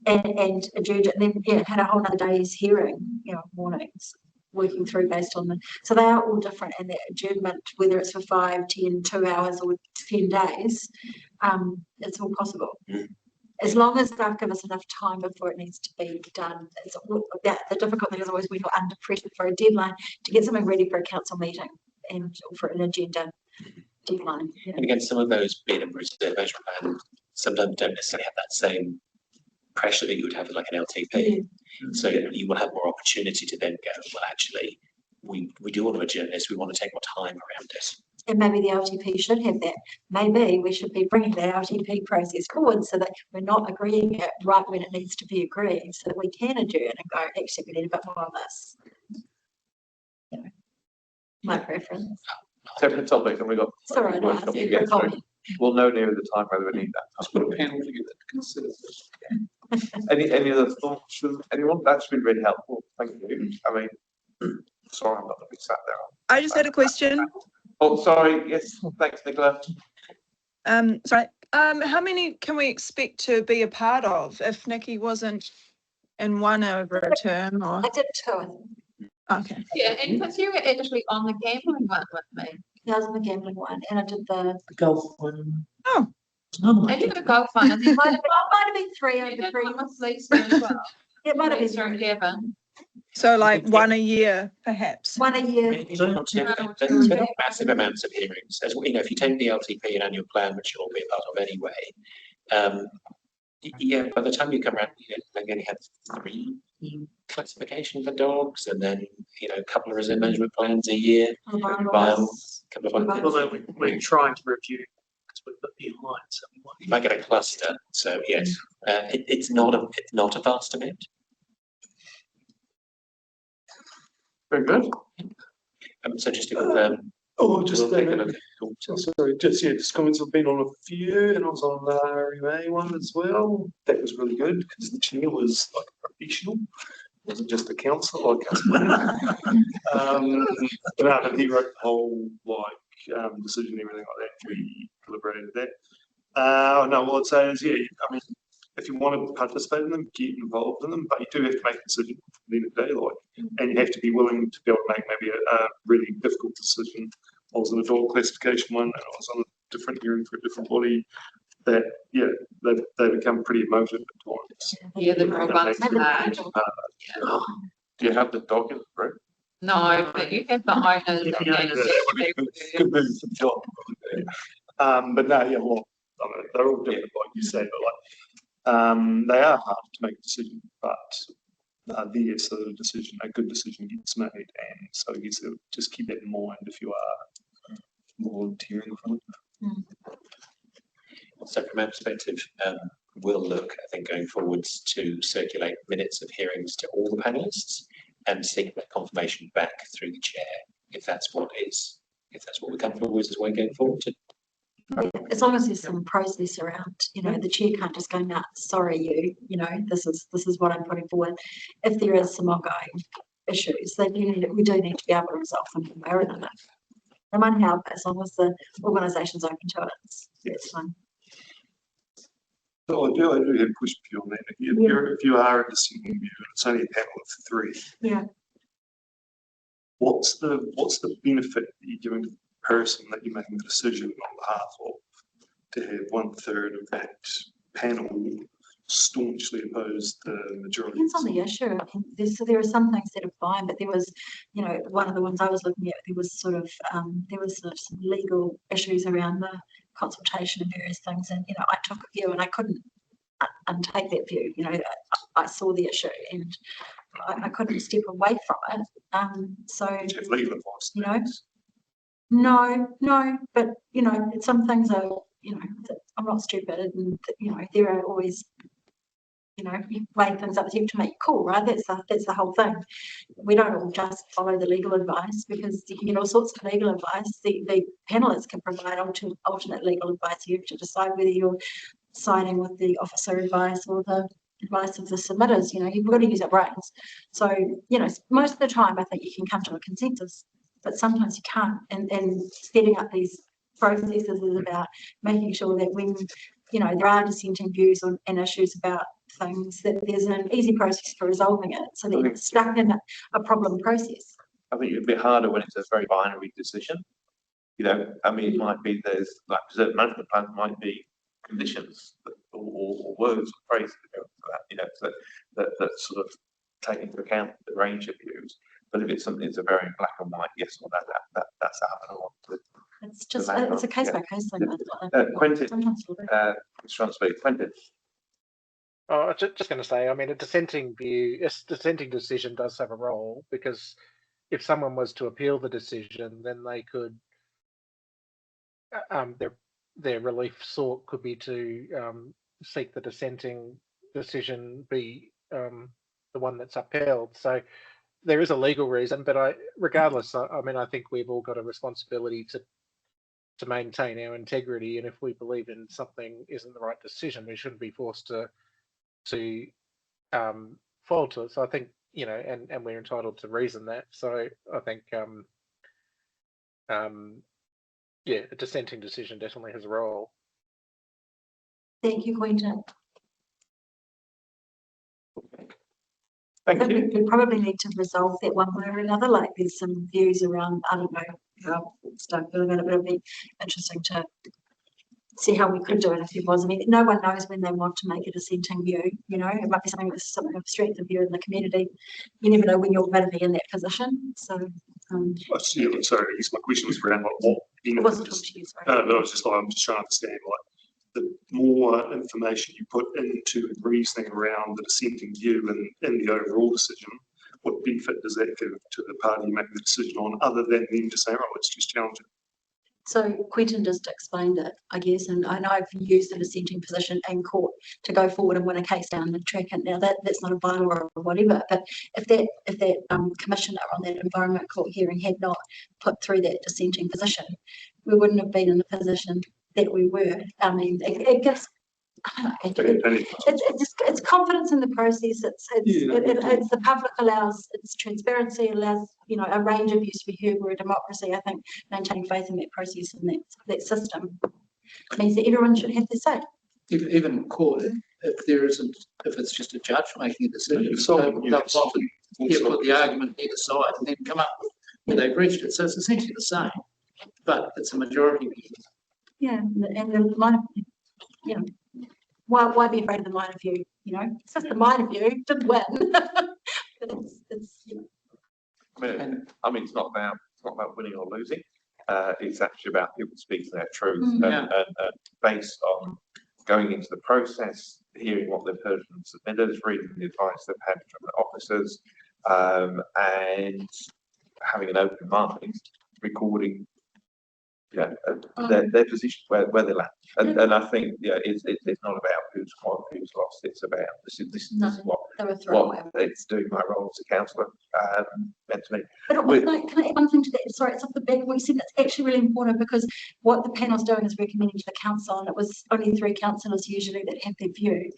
and adjourned it, and then had a whole other day's hearing, you know, mornings, working through based on them. So they are all different, and the adjournment, whether it's for 5, 10, 2 hours or 10 days, it's all possible. As long as they'll give us enough time before it needs to be done. The difficult thing is always when you're under pressure for a deadline to get something ready for a council meeting and for an agenda deadline. You know. And again, some of those bid and reservation plans sometimes don't necessarily have that same pressure that you would have with like an LTP. So you will have more opportunity to then go, well, actually, we do want to adjourn this. We want to take more time around this. And maybe the LTP should have that. Maybe we should be bringing the LTP process forward so that we're not agreeing it right when it needs to be agreed, so that we can adjourn and go, actually, we need a bit more of this. You know, my preference. Separate topic, and we got. It's all right, I'll ask you for a comment. We'll know nearer the time whether we need that. Let's put a panel together to consider this. Any other thoughts from anyone? That's been really helpful. Thank you. I mean, sorry, I'm not going to be sat there. I just had a question. Oh, sorry. Yes, thanks, Nicola. Sorry. How many can we expect to be a part of if Nikki wasn't in one over a term? Or I did 2. Okay. Yeah, and because you were actually on the gambling one with me. That was the gambling one, and I did the golf one. Oh. I did a golf one, and then might have been 3 over 3. with Lisa as well. It might have been Lisa and Kevin. So like one a year, perhaps. 1 a year. There's massive amounts of hearings. As you know, if you take the LTP and annual plan, which you'll all be a part of anyway, yeah, by the time you come around, you only have 3 classification for dogs, and then a couple of reserve management plans a year. Although we're trying to review because we're a bit behind, so you might get a cluster. So yes, it's not a vast amount. Very good. So just to confirm. Oh, just we'll take a look at sorry, just comments. I've been on a few, and I was on the RMA one as well. That was really good because the chair was like a professional. It wasn't just a councillor like us. But he wrote the whole decision and everything like that. We deliberated that. No, what I'd say is, I mean, if you want to participate in them, get involved in them, but you do have to make a decision at the end of the day, and you have to be willing to be able to make maybe a really difficult decision. I was on a dog classification one, and I was on a different hearing for a different body. That they become pretty emotive at times. Yeah, the dog ones. Do you have the dog in the room? No, but you have the owners. Good move for the job. But no, well, I mean, they're all different, like you say, but they are hard to make a decision, but are there so that a good decision gets made. And so I guess just keep that in mind if you are volunteering from it. So from our perspective, we'll look, I think, going forwards to circulate minutes of hearings to all the panelists and seek that confirmation back through the chair, if that's what we're comfortable with as a way going forward. As long as there's some process around, the chair can't just go, nah, sorry, this is what I'm putting forward. If there is some ongoing issues, then we do need to be able to resolve them one way or another. It might help as long as the organisation's open to it. It's fine. So I do have a question for you on that. If you are a dissenting view, and it's only a panel of 3. Yeah. What's the benefit that you're giving to the person that you're making the decision on behalf of to have 1/3 of that panel staunchly oppose the majority? Depends on the issue. I mean, there are some things that are fine, but there was, one of the ones I was looking at, there was sort of some legal issues around the consultation and various things, and I took a view and I couldn't untake that view. I saw the issue and I couldn't step away from it. So legal advice. No, but some things are, I'm not stupid, and there are always, you weigh things up. You have to make it cool, right? That's the whole thing. We don't all just follow the legal advice, because you can get all sorts of legal advice. The panelists can provide alternate legal advice. You have to decide whether you're siding with the officer advice or the advice of the submitters. You've got to use your brains. So most of the time I think you can come to a consensus, but sometimes you can't. And setting up these processes is about making sure that when there are dissenting views and issues about things, that there's an easy process for resolving it, so that you're not stuck in a problem process. I think it'd be harder when it's a very binary decision. It might be there's like preserve management plan might be conditions or words or phrases that go for that, that sort of take into account the range of views. But if it's something that's a very black and white yes or no, that's out of It's just it's a case by case thing. Quentin, trying to speak. Quentin. Oh, just going to say, a dissenting decision does have a role, because if someone was to appeal the decision, then they could, their relief sought could be to seek the dissenting decision be the one that's upheld. So there is a legal reason, but regardless, I think we've all got a responsibility to maintain our integrity, and if we believe in something isn't the right decision, we shouldn't be forced to fall to it. So I think, and we're entitled to reason that. So I think a dissenting decision definitely has a role. Thank you, Quentin. Thank you. We probably need to resolve that one way or another. Like there's some views around, I don't know how it's done, but it'll be interesting to see how we could do it if there was. No one knows when they want to make a dissenting view. It might be something that's something of strength of view in the community. You never know when you're going to be in that position. So. Sorry, I guess my question was around what. It wasn't to you, sorry. No, I'm just trying to understand the more information you put into reasoning around the dissenting view and the overall decision, what benefit does that give to the party making the decision on, other than them just saying, oh, it's just challenging? So Quentin just explained it, I guess, and I know I've used the dissenting position in court to go forward and win a case down the track. And now that's not a bylaw or whatever, but if that commissioner on that environment court hearing had not put through that dissenting position, we wouldn't have been in the position that we were. It gives. It's confidence in the process. It's the public allows, it's transparency, allows a range of views to be heard. We're a democracy. I think maintaining faith in that process and that system means that everyone should have their say. Even in court, if it's just a judge making a decision, they'll often put the argument either side and then come up with they've reached it. So it's essentially the same, but it's a majority view. Yeah, and the minor, why be afraid of the minor view? It's just the minor view, didn't win. But it's it's not about winning or losing. It's actually about people speaking their truth and based on going into the process, hearing what they've heard from submitters, reading the advice they've had from the officers, and having an open mind, recording, their position, where they land. And I think, it's not about who's won, who's lost. It's about this is what They were thrown away. it's doing my role as a councillor meant to me. But With- can I add one thing to that? Sorry, it's off the back of what you said. That's actually really important because what the panel's doing is recommending to the council, and it was only 3 councillors usually that have their view.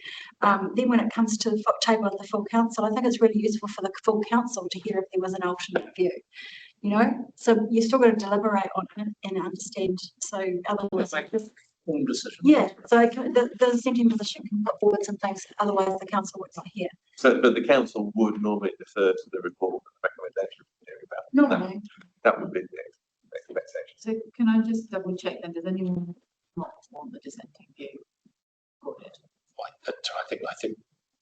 Then when it comes to the table of the full council, I think it's really useful for the full council to hear if there was an alternate view. So you still got to deliberate on it and understand. So otherwise, Form decision. yeah. So the dissenting position can put forward some things. Otherwise, the council would not hear. So, but the council would normally defer to the report and recommendation from about No. that would be the expectation. So can I just double check then, does anyone not want the dissenting view? Go ahead. I think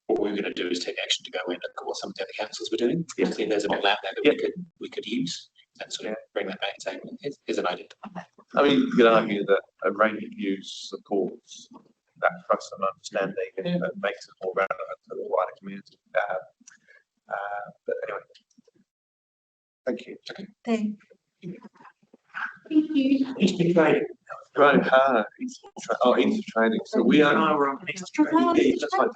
what we're going to do is take action to go in and look at what some of the other councils were doing. If there's a model out there that we could use and sort of bring that back and say, well, here's an idea. I mean, you could argue that a range of views supports that trust and understanding and makes it more relevant to the wider community. But anyway, thank you. Thank you. Right, into trading. So we are. you. That's fine.